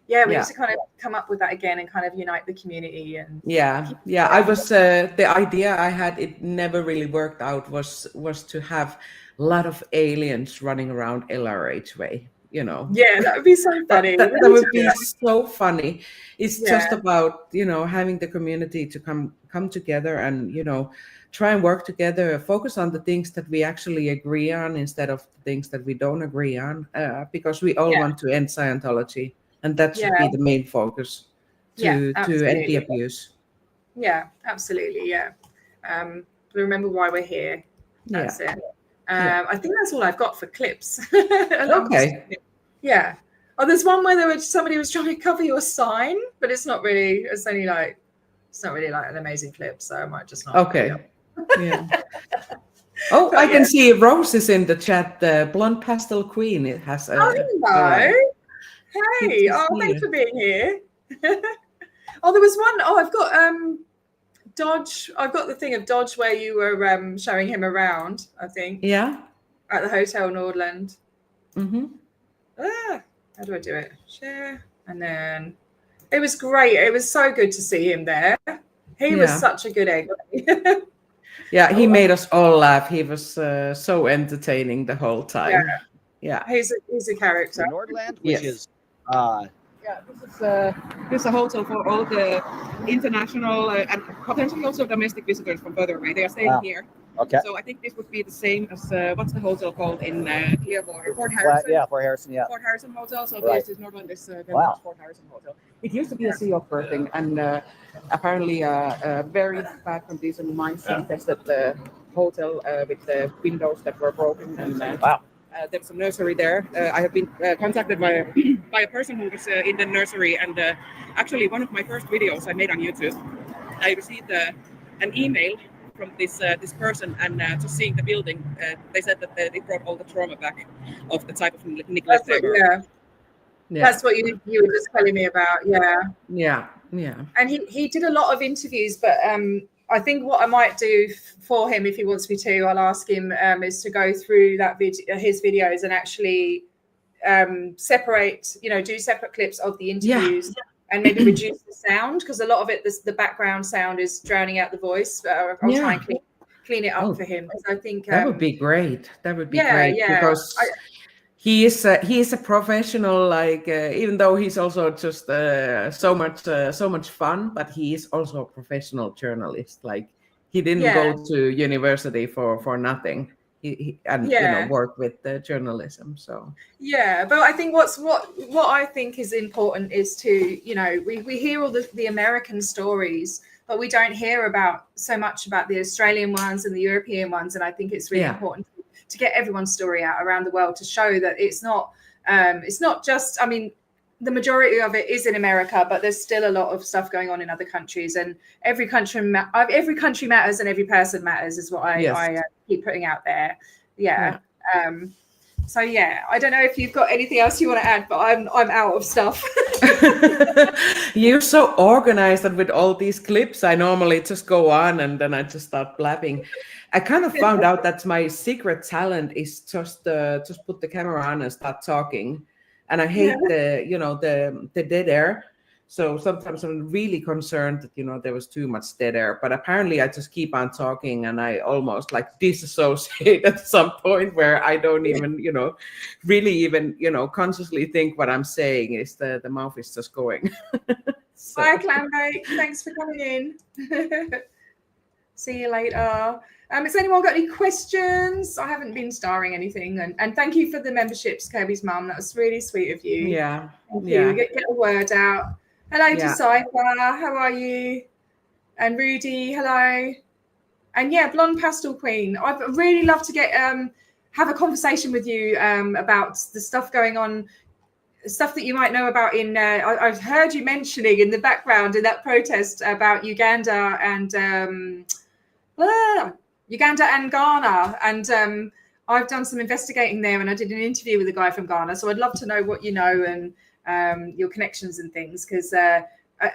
We need to kind of come up with that again and kind of unite the community. And I was the idea I had, it never really worked out, was to have a lot of aliens running around LRH way. That would be so funny. That would be so funny. It's just about having the community to come together and try and work together, focus on the things that we actually agree on instead of the things that we don't agree on, because we all want to end Scientology, and that should be the main focus to end the abuse. Yeah, absolutely. Yeah. Remember why we're here. That's it. I think that's all I've got for clips. Okay. Yeah. Oh, there's one where somebody was trying to cover your sign, but it's not really. It's only like an amazing clip, so I might just not. Okay. Yeah. Oh, I can see Rose is in the chat. The blonde pastel queen. It has. Hello. Hey. Thanks for being here. There was one. I've got Dodge. I've got the thing of Dodge where you were showing him around, I think. Yeah. At the Hotel Nordland. Mm-hmm. How do I do it? Share, and then It was great. It was so good to see him there. He was such a good egg. Yeah, he made us all laugh. He was so entertaining the whole time. Yeah. He's a character. Nordland, which is this is a hotel for all the international and potentially also domestic visitors from further away. They are staying here. Okay. So I think this would be the same as what's the hotel called in Clearwater? Fort Harrison. Fort Harrison. Yeah. Fort Harrison Hotel. So Right. this is Nordland is Fort Harrison Hotel. It used to be a sea of birthing, and apparently very bad condition mines infested the hotel with the windows that were broken. And there's a nursery there. I have been contacted by a person who was in the nursery, and actually one of my first videos I made on YouTube, I received an email from this person, and just seeing the building, they said that they brought all the trauma back of the type of neglect. That's what you were just telling me about. Yeah. And he did a lot of interviews, but I think what I might do for him, if he wants me to, I'll ask him, is to go through his videos and actually separate, do separate clips of the interviews. And maybe reduce the sound, because a lot of it, the background sound is drowning out the voice. I'll try and clean it up for him, because I think that would be great. That would be great, because he is a professional. Like even though he's also just so much fun, but he is also a professional journalist. Like he didn't go to university for nothing. Work with the journalism. So but I think what I think is important is to, we hear all the American stories, but we don't hear so much about the Australian ones and the European ones. And I think it's really important to get everyone's story out around the world, to show that it's not just, I mean, the majority of it is in America, but there's still a lot of stuff going on in other countries, and every country matters and every person matters, is what I keep putting out there. So I don't know if you've got anything else you want to add, but I'm out of stuff. You're so organized, that with all these clips, I normally just go on and then I just start blabbing. I kind of found out that my secret talent is just put the camera on and start talking. And I hate the dead air. So sometimes I'm really concerned that, there was too much dead air. But apparently I just keep on talking, and I almost like disassociate at some point where I don't even, really even, consciously think what I'm saying. Is the mouth is just going. So. Bye, Clambake. Thanks for coming in. See you later. Has anyone got any questions? I haven't been starring anything, and thank you for the memberships, Kirby's mum. That was really sweet of you. Thank you. Get the word out. Hello to Cypher, how are you? And Rudy, hello. And Blonde Pastel Queen, I'd really love to get have a conversation with you about the stuff going on, stuff that you might know about in. I've heard you mentioning in the background in that protest about Uganda and Ghana, and I've done some investigating there, and I did an interview with a guy from Ghana. So I'd love to know what you know and your connections and things, because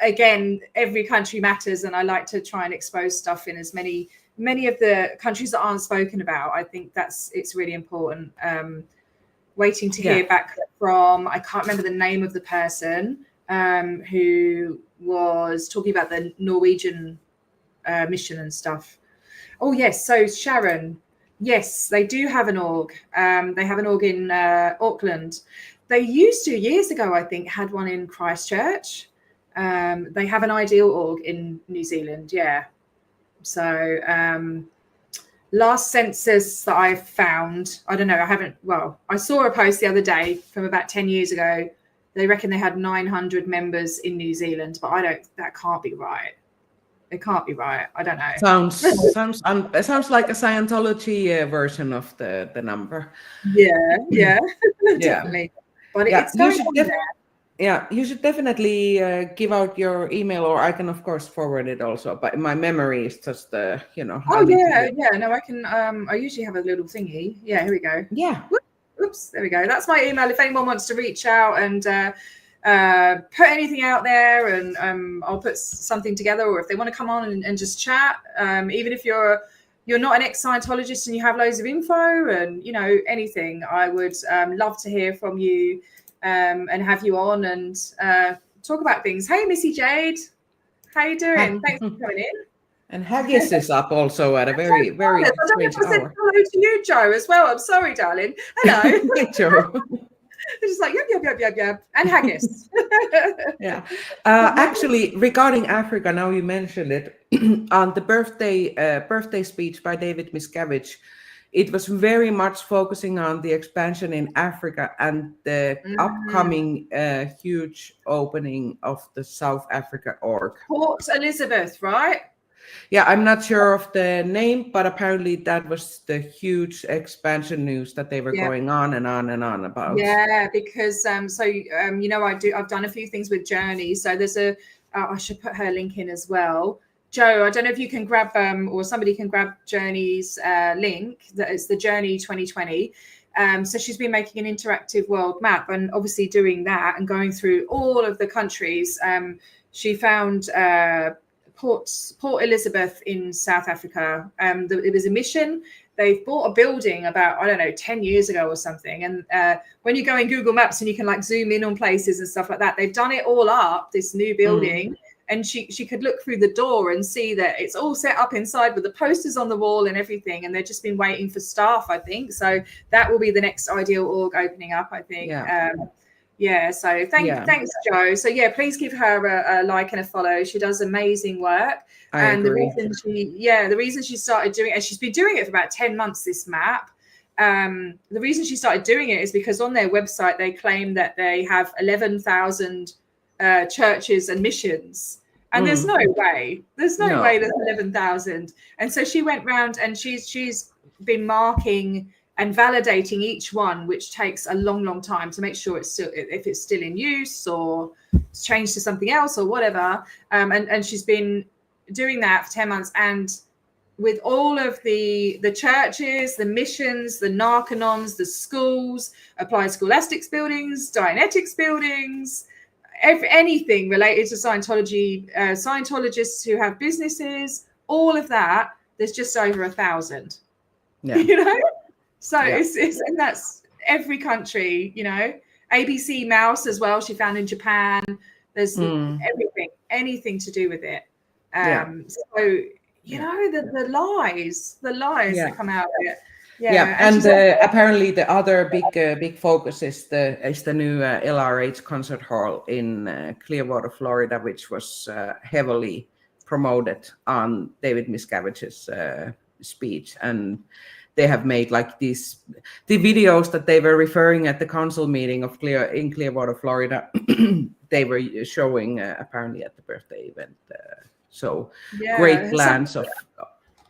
again, every country matters, and I like to try and expose stuff in as many of the countries that aren't spoken about. I think it's really important. Waiting to hear back from, I can't remember the name of the person who was talking about the Norwegian mission and stuff. Oh yes, so Sharon, yes, they do have an org. They have an org in Auckland. They used to, years ago, I think, had one in Christchurch. They have an ideal org in New Zealand, So last census that I found, I don't know, I saw a post the other day from about 10 years ago. They reckon they had 900 members in New Zealand, but that can't be right. It can't be right. I don't know. Sounds like a Scientology version of the number. Definitely. But it's going on there. You should definitely give out your email, or I can of course forward it also. But my memory is just Oh no, I can. I usually have a little thingy. Yeah, here we go. Yeah. Oops, there we go. That's my email. If anyone wants to reach out and put anything out there, and I'll put something together, or if they want to come on and just chat, even if you're not an ex-Scientologist and you have loads of info and anything, I would love to hear from you and have you on and talk about things. Hey, Missy Jade, how you doing? Thanks for coming in. And Haggis is up also at a very, very I don't know strange if I said hour. hello to you, Joe, as well. I'm sorry, darling. Hello. Hey, Joe. It's just like yep, and haggis. Yeah. Actually, regarding Africa, now you mentioned it, on the birthday speech by David Miscavige, it was very much focusing on the expansion in Africa and the upcoming huge opening of the South Africa org. Port Elizabeth, right? Yeah, I'm not sure of the name, but apparently that was the huge expansion news that they were going on and on and on about. Yeah, because you know, I've done a few things with Journey. So there's I should put her link in as well. Joe, I don't know if you can grab or somebody can grab Journey's link. That is the Journey 2020. So she's been making an interactive world map, and obviously doing that and going through all of the countries. She found Port Elizabeth in South Africa. It was a mission. They bought a building about, I don't know, 10 years ago or something. And when you go in Google Maps and you can like zoom in on places and stuff like that, they've done it all up, this new building. And she could look through the door and see that it's all set up inside with the posters on the wall and everything. And they've just been waiting for staff, I think. So that will be the next ideal org opening up, I think. Yeah. So thanks, Joe. So yeah, please give her a like and a follow. She does amazing work. I agree. The reason she started doing it, and she's been doing it for about 10 months, this map. The reason she started doing it is because on their website, they claim that they have 11,000 churches and missions. And there's no way. There's no way there's 11,000. And so she went round and she's been marking and validating each one, which takes a long, long time to make sure it's still, if it's still in use or it's changed to something else or whatever. And she's been doing that for 10 months. And with all of the churches, the missions, the Narcanons, the schools, applied scholastics buildings, Dianetics buildings, anything related to Scientology, Scientologists who have businesses, all of that, there's just over 1,000. Yeah. You know? So it's and that's every country, you know. ABC Mouse as well, she found in Japan. There's anything to do with it. So, you know, the lies that come out of it. And apparently the other big focus is the new LRH concert hall in Clearwater, Florida, which was heavily promoted on David Miscavige's speech. And they have made like the videos that they were referring at the council meeting in Clearwater, Florida. They were showing apparently at the birthday event. Great plans of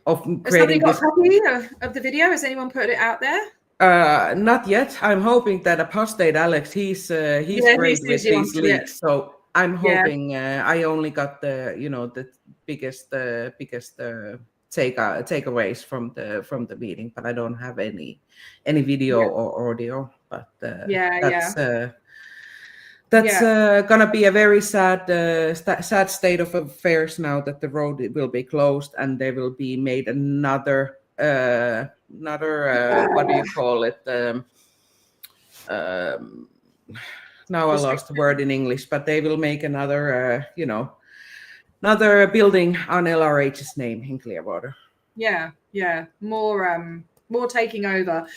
creating. Has somebody got a copy of the video? Has anyone put it out there? Not yet. I'm hoping that Apostate Alex, he's great with these leaks. So I'm hoping I only got the biggest takeaways from the meeting, but I don't have any video or audio. But that's gonna be a very sad state of affairs now that the road will be closed and there will be made another what do you call it? Now I lost the word in English, but they will make another another building on LRH's name in Clearwater. More taking over.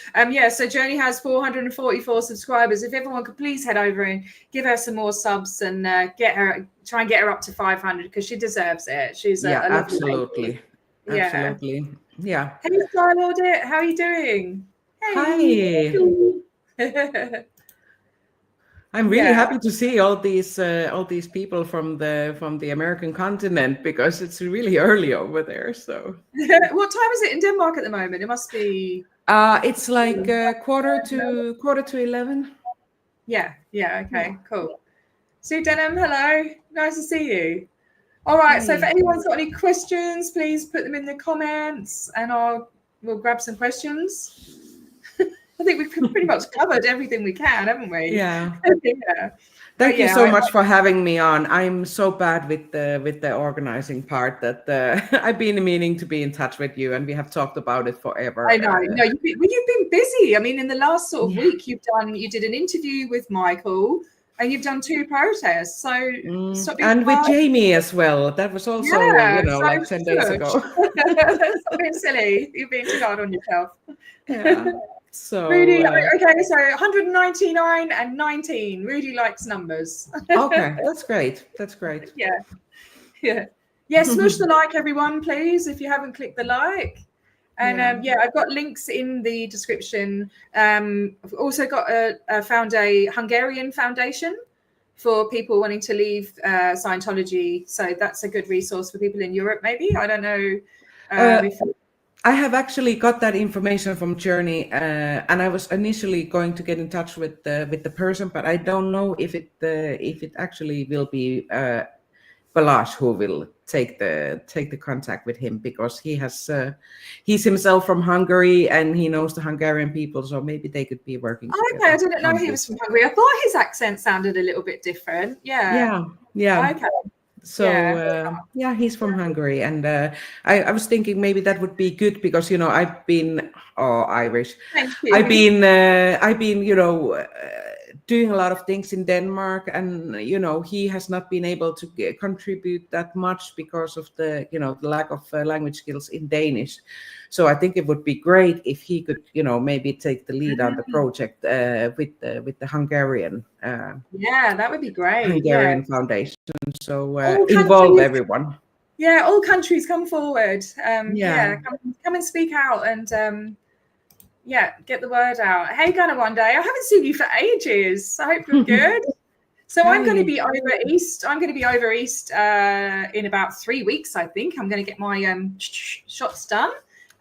So Journey has 444 subscribers. If everyone could please head over and give her some more subs and try and get her up to 500 because she deserves it. She's a absolutely. Absolutely. Yeah. Hey, Star Audit, how are you doing? Hey. Hi. I'm really happy to see all these people from the American continent because it's really early over there. So, what time is it in Denmark at the moment? It must be. It's like quarter to 11. Yeah. Okay. Cool. Sue Denham, hello. Nice to see you. All right. So, if anyone's got any questions, please put them in the comments, and we'll grab some questions. I think we've pretty much covered everything we can, haven't we? Yeah. Thank you so much for having me on. I'm so bad with the organizing part that I've been meaning to be in touch with you, and we have talked about it forever. I know. No, you've been busy. I mean, in the last sort of week, you did an interview with Michael. and you've done 2 protests. So stop being and with hard. Jamie as well. That was also, So like 10 days ago. Stop being silly. You're being too hard on yourself. Yeah. So Rudy, okay, so 199 and 19. Rudy likes numbers. okay, that's great. That's great. Yeah, smush the like, everyone, please, if you haven't clicked the like. And I've got links in the description. I've also got found a Hungarian foundation for people wanting to leave Scientology. So that's a good resource for people in Europe, maybe. I don't know. I have actually got that information from Journey, and I was initially going to get in touch with the person, but I don't know if it actually will be Balázs who will take the contact with him, because he's himself from Hungary and he knows the Hungarian people, so maybe they could be working together. Okay, I didn't know he was from Hungary. I thought his accent sounded a little bit different. Yeah. Okay. So he's from Hungary, and I was thinking maybe that would be good, because I've been Irish. Thank you. I've been doing a lot of things in Denmark, and he has not been able to contribute that much because of the the lack of language skills in Danish. So I think it would be great if he could maybe take the lead on the project with the Hungarian. That would be great. Hungarian foundation. So involve everyone. Yeah, all countries come forward. Come and speak out and get the word out. Hey, Gunnar, one day. I haven't seen you for ages. I hope you're good. So I'm going to be over east. In about 3 weeks, I think. I'm going to get my shots done.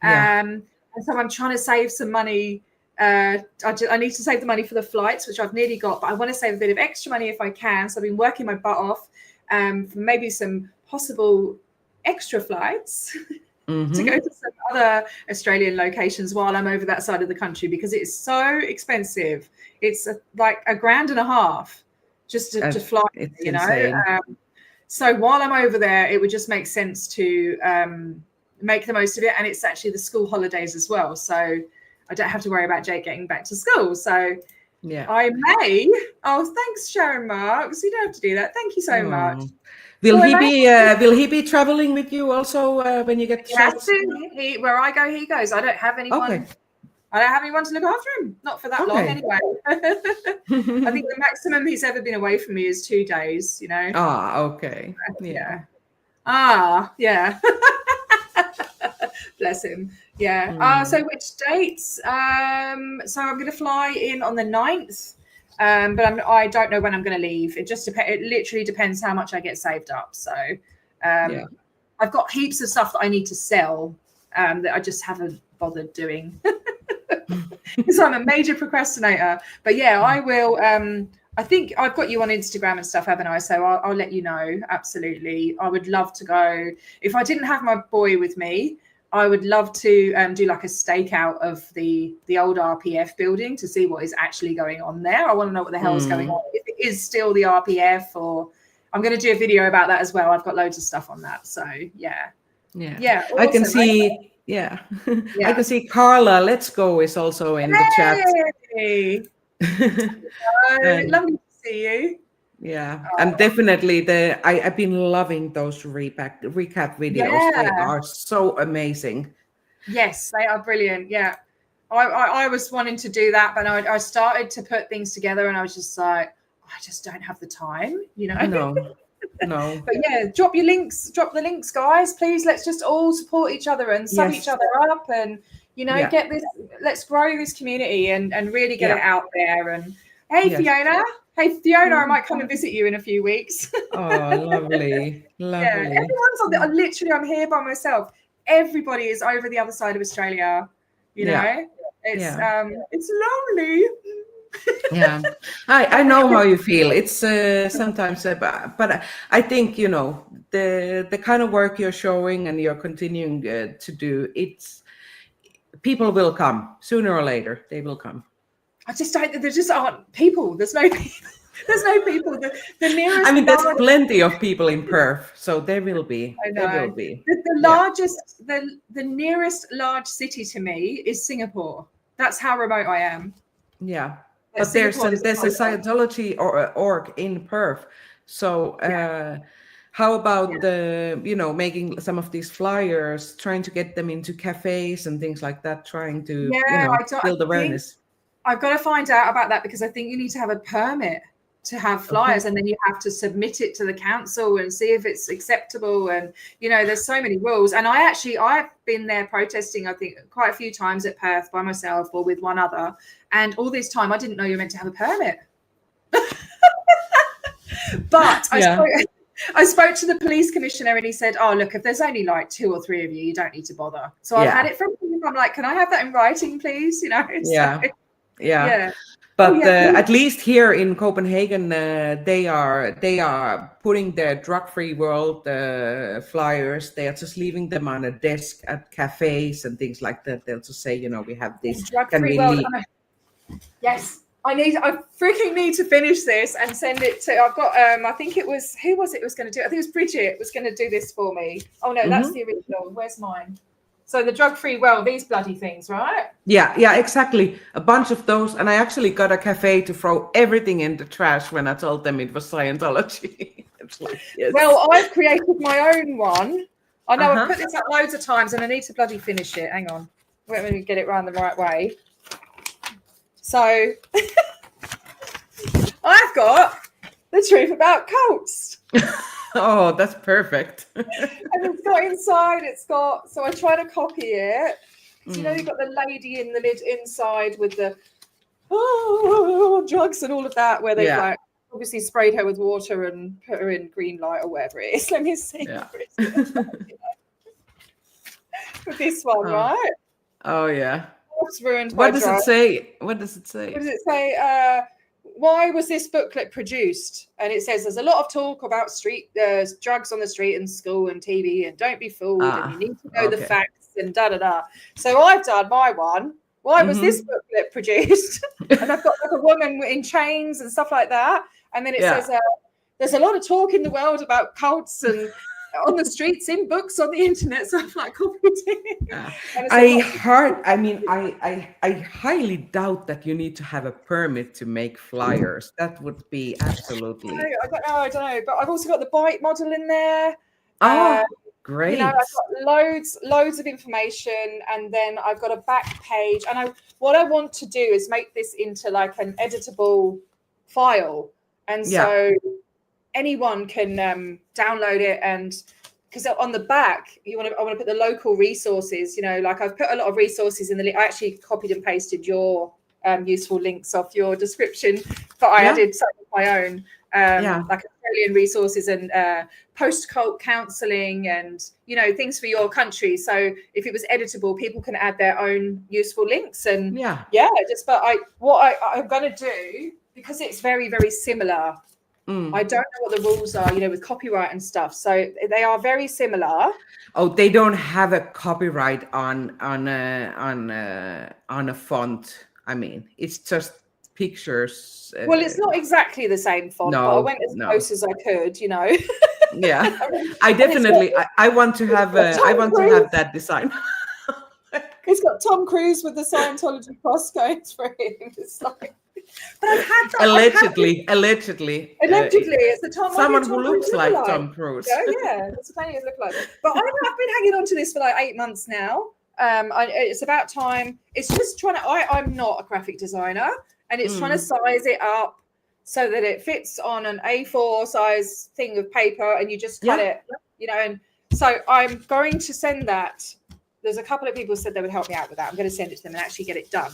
And so I'm trying to save some money. I need to save the money for the flights, which I've nearly got, but I want to save a bit of extra money if I can. So I've been working my butt off for maybe some possible extra flights to go to some other Australian locations while I'm over that side of the country, because it's so expensive. It's like $1,500 just to fly, so while I'm over there, it would just make sense to make the most of it. And it's actually the school holidays as well. So I don't have to worry about Jake getting back to school. So I may. Oh, thanks, Sharon Marks. You don't have to do that. Thank you so much. Will he be traveling with you also when you get to shots? Where I go, he goes. I don't have anyone. Okay. I don't have anyone to look after him. Not for that long, anyway. I think the maximum he's ever been away from me is 2 days. Okay. Bless him. So which dates? So I'm going to fly in on the 9th, but I don't know when I'm going to leave. It just depends. It literally depends how much I get saved up. So I've got heaps of stuff that I need to sell that I just haven't bothered doing. So I'm a major procrastinator. But I will. I think I've got you on Instagram and stuff, haven't I? So I'll let you know. Absolutely. I would love to go. If I didn't have my boy with me, I would love to do like a stakeout of the old RPF building to see what is actually going on there. I want to know what the hell is going on. If it is still the RPF, or I'm going to do a video about that as well. I've got loads of stuff on that. So awesome. I can see. I can see Carla. Let's go is also in the chat. Lovely to see you. And definitely I've been loving those recap videos. They are so amazing. Yes, they are brilliant. I was wanting to do that, but I started to put things together and I was just like, I just don't have the time, No. But drop the links, guys, please. Let's just all support each other and sum each other up, and get this. Let's grow this community and really get it out there. And Fiona, I might come and visit you in a few weeks. Oh, lovely. Everyone's on literally, I'm here by myself. Everybody is over the other side of Australia. It's lonely. I know how you feel. It's sometimes, but I think the kind of work you're showing and you're continuing to do. People will come sooner or later. They will come. I just don't. There just aren't people. There's no people. The nearest. I mean, there's plenty of people in Perth, so there will be. I know. There will be. The largest, the nearest large city to me is Singapore. That's how remote I am. Yeah. But there's a Scientology org in Perth. So how about making some of these flyers, trying to get them into cafes and things like that, trying to build awareness? I've got to find out about that because I think you need to have a permit to have flyers, and then you have to submit it to the council and see if it's acceptable. And there's so many rules. And I've been there protesting, I think, quite a few times at Perth by myself or with one other. And all this time, I didn't know you were meant to have a permit. But I spoke to the police commissioner, and he said, "Oh, look, if there's only like 2 or 3 of you, you don't need to bother." So I've had it from him. I'm like, "Can I have that in writing, please?" Yeah. But at least here in Copenhagen, they are putting their drug-free world flyers. They are just leaving them on a desk at cafes and things like that. They'll just say, we have this. Drug-free world. Yes, I freaking need to finish this and send it to. I've got. I think it was who was going to do it? I think it was Bridget was going to do this for me. Oh no, that's the original. Where's mine? So the drug-free world, these bloody things, right? Yeah, exactly. A bunch of those. And I actually got a cafe to throw everything in the trash when I told them it was Scientology. Yes. Well, I've created my own one. I know I've put this up loads of times and I need to bloody finish it. Hang on. Let me get it around the right way. So I've got the truth about cults. Oh, that's perfect. And it's got inside, so I try to copy it. So, you've got the lady in the lid inside with the drugs and all of that, where they obviously sprayed her with water and put her in green light or whatever it is. Let me see. Yeah. With this one, right? Oh, yeah. It's ruined. What does it say? What does it say? What does it say? Why was this booklet produced? And it says there's a lot of talk about drugs on the street and school and TV, and don't be fooled, and you need to know the facts and da-da-da. So I've done my one. Why was this booklet produced? And I've got like a woman in chains and stuff like that. And then it says there's a lot of talk in the world about cults and on the streets, in books, on the internet. So I'm like, I highly doubt that you need to have a permit to make flyers. That would be absolutely. I don't know. But I've also got the bite model in there. Great. I've got loads of information, and then I've got a back page. And what I want to do is make this into like an editable file, and so anyone can download it. And because on the back, I want to put the local resources. Like I've put a lot of resources in the link. I actually copied and pasted your useful links off your description, but I added some of my own, like Australian resources and post-cult counselling and things for your country. So if it was editable, people can add their own useful links. And what I'm going to do, because it's very, very similar. I don't know what the rules are, with copyright and stuff. So they are very similar. Oh, they don't have a copyright on a font. I mean, it's just pictures. Well, it's not exactly the same font, but I went as close as I could. Yeah, I definitely. I want to have. I want to have that design. It's got Tom Cruise with the Scientology cross going through him. It's like. But I've had that. Allegedly, it's the Tom. Someone who looks like Tom Cruise. Yeah, that's plenty of look like. But I've been hanging on to this for like 8 months now. It's about time. It's just trying to. I'm not a graphic designer, and it's trying to size it up so that it fits on an A4 size thing of paper, and you just cut it. And so I'm going to send that. There's a couple of people who said they would help me out with that. I'm going to send it to them and actually get it done.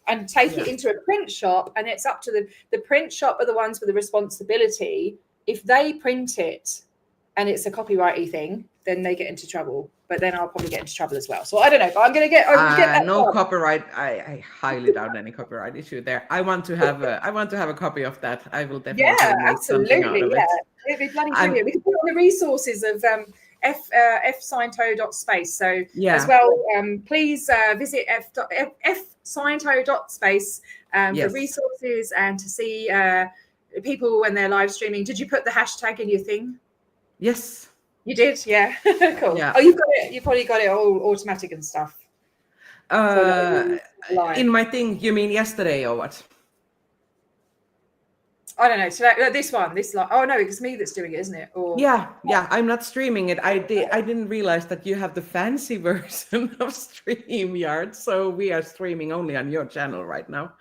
And take it into a print shop, and it's up to the print shop are the ones with the responsibility. If they print it and it's a copyrighty thing, then they get into trouble. But then I'll probably get into trouble as well. So I don't know, but I'm going to get that no done. Copyright. I highly doubt any copyright issue there. I want to have a copy of that. I will definitely make something out of it. It'd be bloody brilliant. We can put on the resources of fsciento.space. So as well, please visit fsciento.space for resources and to see people when they're live streaming. Did you put the hashtag in your thing? Yes. You did? Yeah. Cool. Yeah. Oh, you've got it. You probably got it all automatic and stuff. In my thing, you mean yesterday or what? I don't know. So this oh no, it's me that's doing it, isn't it? Or Yeah, I'm not streaming it. I didn't realize that you have the fancy version of StreamYard, so we are streaming only on your channel right now.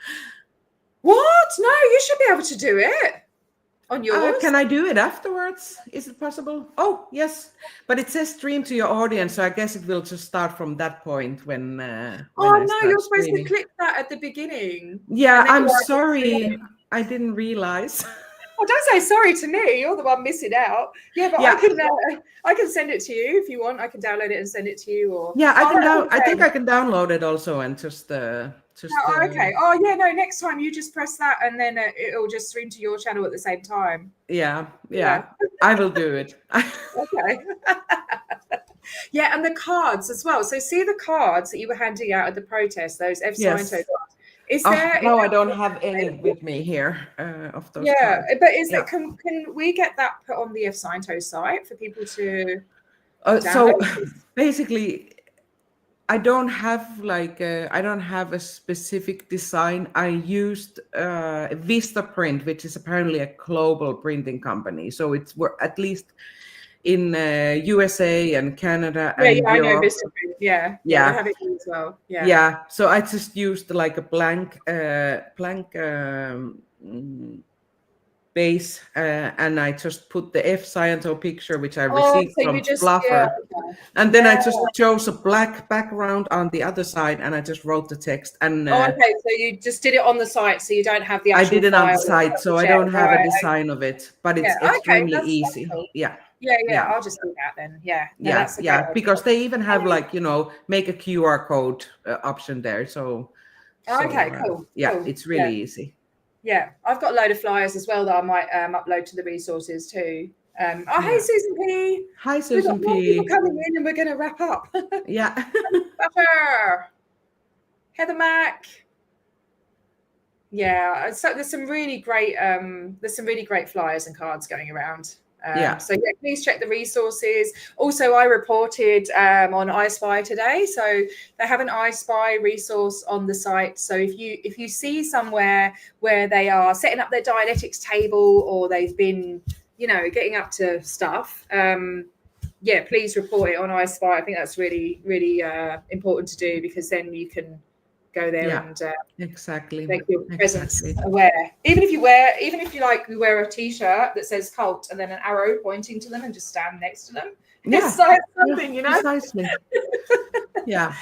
What? No, you should be able to do it on yours. Can I do it afterwards? Is it possible? Oh, yes, but it says stream to your audience, so I guess it will just start from that point when I no, start you're supposed streaming. to click that at the beginning. Yeah, I'm sorry. I didn't realize. Oh, don't say sorry to me. You're the one missing out. Yeah, but I can send it to you if you want. I can download it and send it to you. Or I think I can download it also and just. Okay. Oh yeah, no. Next time you just press that, and then it'll just stream to your channel at the same time. Yeah. I will do it. Okay. Yeah, and the cards as well. So see the cards that you were handing out at the protest, those Scientology cards. Is there? No, I don't have any with me here of those. Yeah, cards. but is it? Can we get that put on the Scientology site for people to? So basically, I don't have a specific design. I used Vistaprint, which is apparently a global printing company. So we're at least in USA and Canada. Yeah, and I know Europe. Vistaprint. Yeah, they have it here as well. Yeah. So I just used like a blank base, and I just put the Scientology picture, which I received from Fluffer, and then I just chose a black background on the other side, and I just wrote the text. And okay, so you just did it on the site, so you don't have the actual I did it on the file site, so I don't have a design of it, but it's extremely easy. Cool. Yeah. I'll just do that then. Yeah. Because they even have make a QR code option there. So okay, cool. It's really easy. Yeah, I've got a load of flyers as well that I might upload to the resources too. Hey Susan P. Hi Susan P. People coming in, and we're going to wrap up. Yeah. Butter. Heather Mack. Yeah, so there's some really great flyers and cards going around. So please check the resources. Also, I reported on iSpy today, so they have an iSpy resource on the site. So if you see somewhere where they are setting up their Dianetics table, or they've been getting up to stuff, please report it on iSpy. I think that's really important to do, because then you can go there and exactly make your presence aware. Even if you wear a t-shirt that says cult and then an arrow pointing to them, and just stand next to them. It's something, Precisely. Yeah.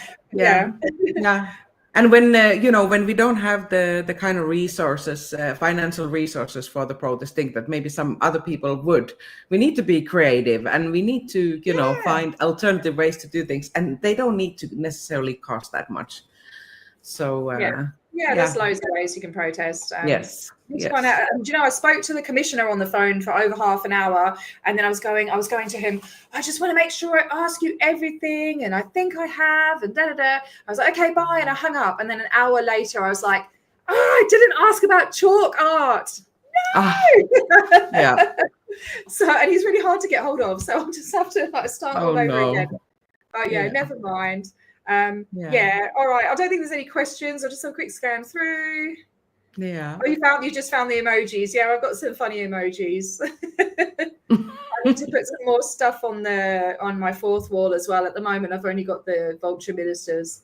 And when when we don't have the kind of resources, financial resources for the protesting that maybe some other people would, we need to be creative, and we need to find alternative ways to do things, and they don't need to necessarily cost that much. So there's loads of ways you can protest. Yes. Find out. I spoke to the commissioner on the phone for over half an hour, and then I was going to him. I just want to make sure I ask you everything, and I think I have, and da da da. I was like, okay, bye, and I hung up. And then an hour later, I was like, I didn't ask about chalk art. No. So, and he's really hard to get hold of, so I'll just have to start all over again. But never mind. All right. I don't think there's any questions. I'll just have a quick scan through. Yeah. Oh, you just found the emojis. Yeah, I've got some funny emojis. I need to put some more stuff on my fourth wall as well. At the moment, I've only got the vulture ministers.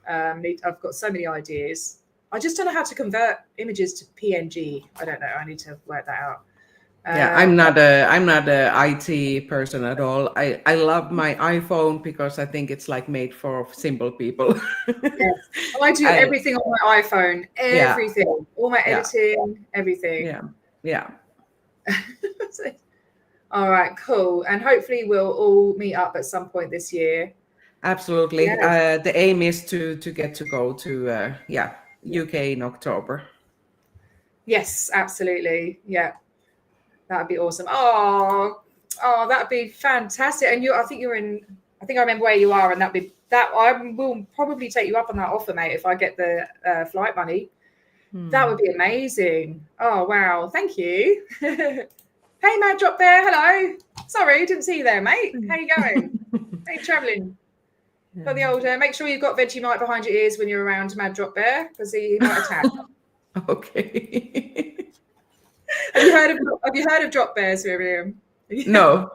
I've got so many ideas. I just don't know how to convert images to PNG. I don't know. I need to work that out. I'm not a IT person at all. I love my iPhone because I think it's made for simple people. Yes. I do everything on my iPhone. Everything. All my editing, everything. Yeah. All right, cool. And hopefully we'll all meet up at some point this year. Absolutely. The aim is to get to go to UK in October. Yes, absolutely. Yeah. That'd be awesome. Oh, that'd be fantastic. And I think I remember where you are, and I will probably take you up on that offer, mate, if I get the flight money. That would be amazing. Oh, wow. Thank you. Hey, Mad Drop Bear. Hello. Sorry, didn't see you there, mate. How you going? How you traveling? Got the old, make sure you've got Vegemite behind your ears when you're around Mad Drop Bear, because he might attack. Okay. Have you heard of drop bears, Miriam? No.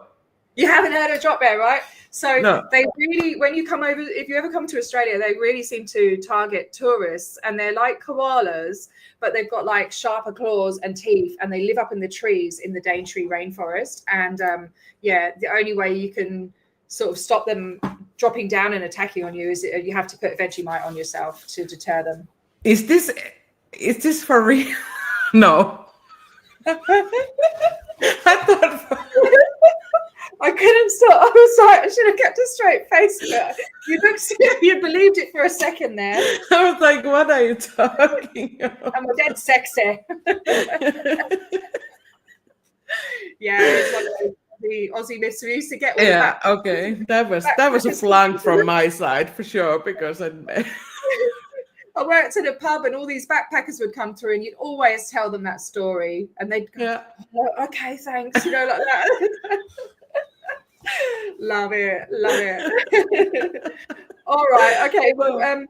You haven't heard of drop bear, right? So No. they really, when you come over, if you ever come to Australia, they really seem to target tourists, and they're like koalas, but they've got like sharper claws and teeth, and they live up in the trees in the Daintree rainforest. And the only way you can sort of stop them dropping down and attacking on you is you have to put Vegemite on yourself to deter them. Is this for real? No. I thought. I couldn't stop. I was like, I should have kept a straight face. But you believed it for a second there. I was like, what are you talking about? I'm dead sexy. Yeah, it's one of the Aussie myths we used to get. Yeah, okay. That was a flunk from my side for sure, because I worked at a pub and all these backpackers would come through, and you'd always tell them that story, and they'd go, oh, okay, thanks, like that. Love it. All right, okay, well,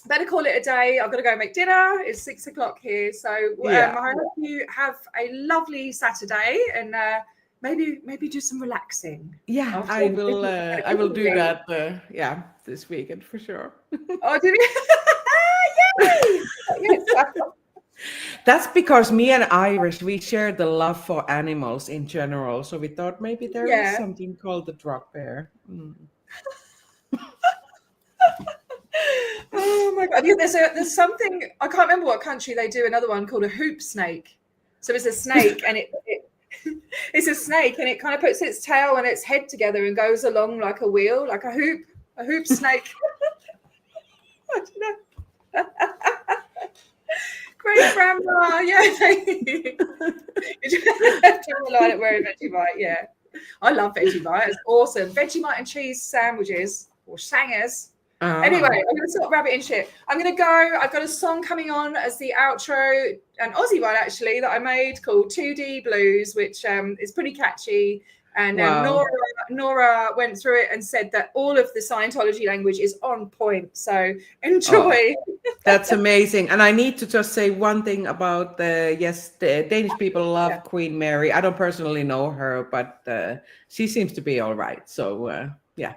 better call it a day. I've got to go make dinner. It's 6 o'clock here, so I hope you have a lovely Saturday, and maybe do some relaxing. Yeah, I will do that. This weekend for sure. Oh, did you? Yay! Yes. That's because me and Irish, we share the love for animals in general. So we thought maybe there is something called the drop bear. Oh my God. There's something, I can't remember what country they do another one called a hoop snake. So it's a snake and it's a snake, and it kind of puts its tail and its head together and goes along like a wheel, like a hoop snake. I don't know. Great grandma, yeah. You have to rely on wearing Vegemite, yeah. I love Vegemite. It's awesome. Vegemite and cheese sandwiches or sangers. Anyway, I'm going to sort of rabbit in shit. I'm going to go. I've got a song coming on as the outro, an Aussie one actually that I made called 2D Blues, which is pretty catchy. And Nora went through it and said that all of the Scientology language is on point. So enjoy. Oh, that's amazing. And I need to just say one thing about the Danish people love Queen Mary. I don't personally know her, but she seems to be all right. So yeah.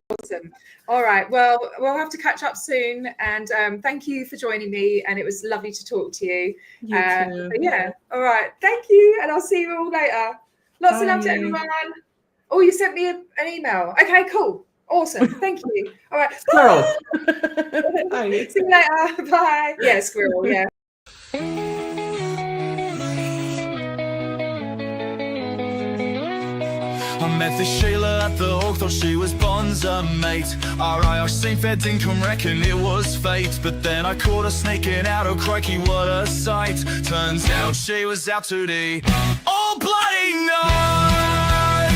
Awesome. All right. Well, we'll have to catch up soon. And thank you for joining me. And it was lovely to talk to you. You too. Yeah. All right. Thank you. And I'll see you all later. Lots of love to everyone. Oh, you sent me an email. Okay, cool. Awesome. Thank you. All right. Squirrel. See you later. Bye. Yeah, squirrel. Yeah. I met this Sheila at the Hawk, thought she was Bonza, mate. Alright, I seen fair dinkum, reckon it was fate. But then I caught her sneaking out, oh crikey, what a sight. Turns out she was out to the all bloody night.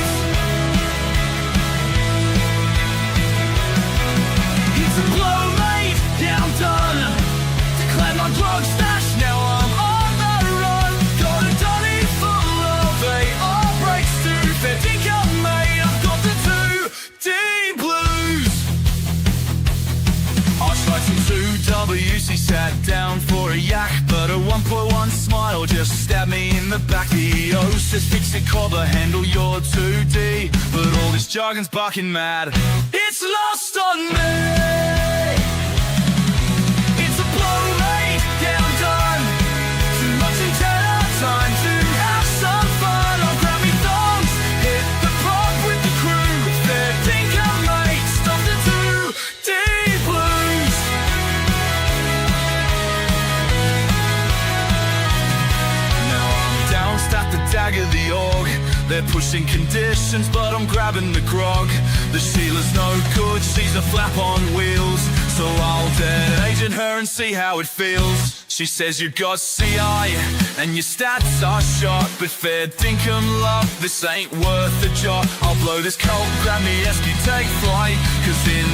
It's a blow, mate, yeah, I'm done. Declared my drug stash, now I'm on the run. Got a dolly full of AR breaks to fair dinkum, mate. I've got the 2D blues. I tried some 2Ws, he sat down for a yak, but a 1.1 smile just stabbed me in the back. The EO says fix it, cobber, handle your 2D, but all this jargon's barking mad. It's lost on me. It's a blow, mate, yeah, I'm done. Too much internal time to have some fun. I'll grab me thongs, hit the pub with the crew. Fair dinkum, mate, stop the 2D blues. Now I'm down, stack the dagger, the org. They're pushing conditions, but I'm grabbing the grog. The Sheila's no good, she's a flap on wheels. So I'll dead agent her and see how it feels. She says you got CI and your stats are shot, but fair dinkum, love, this ain't worth a jot. I'll blow this colt, grab me esky, take flight, cause in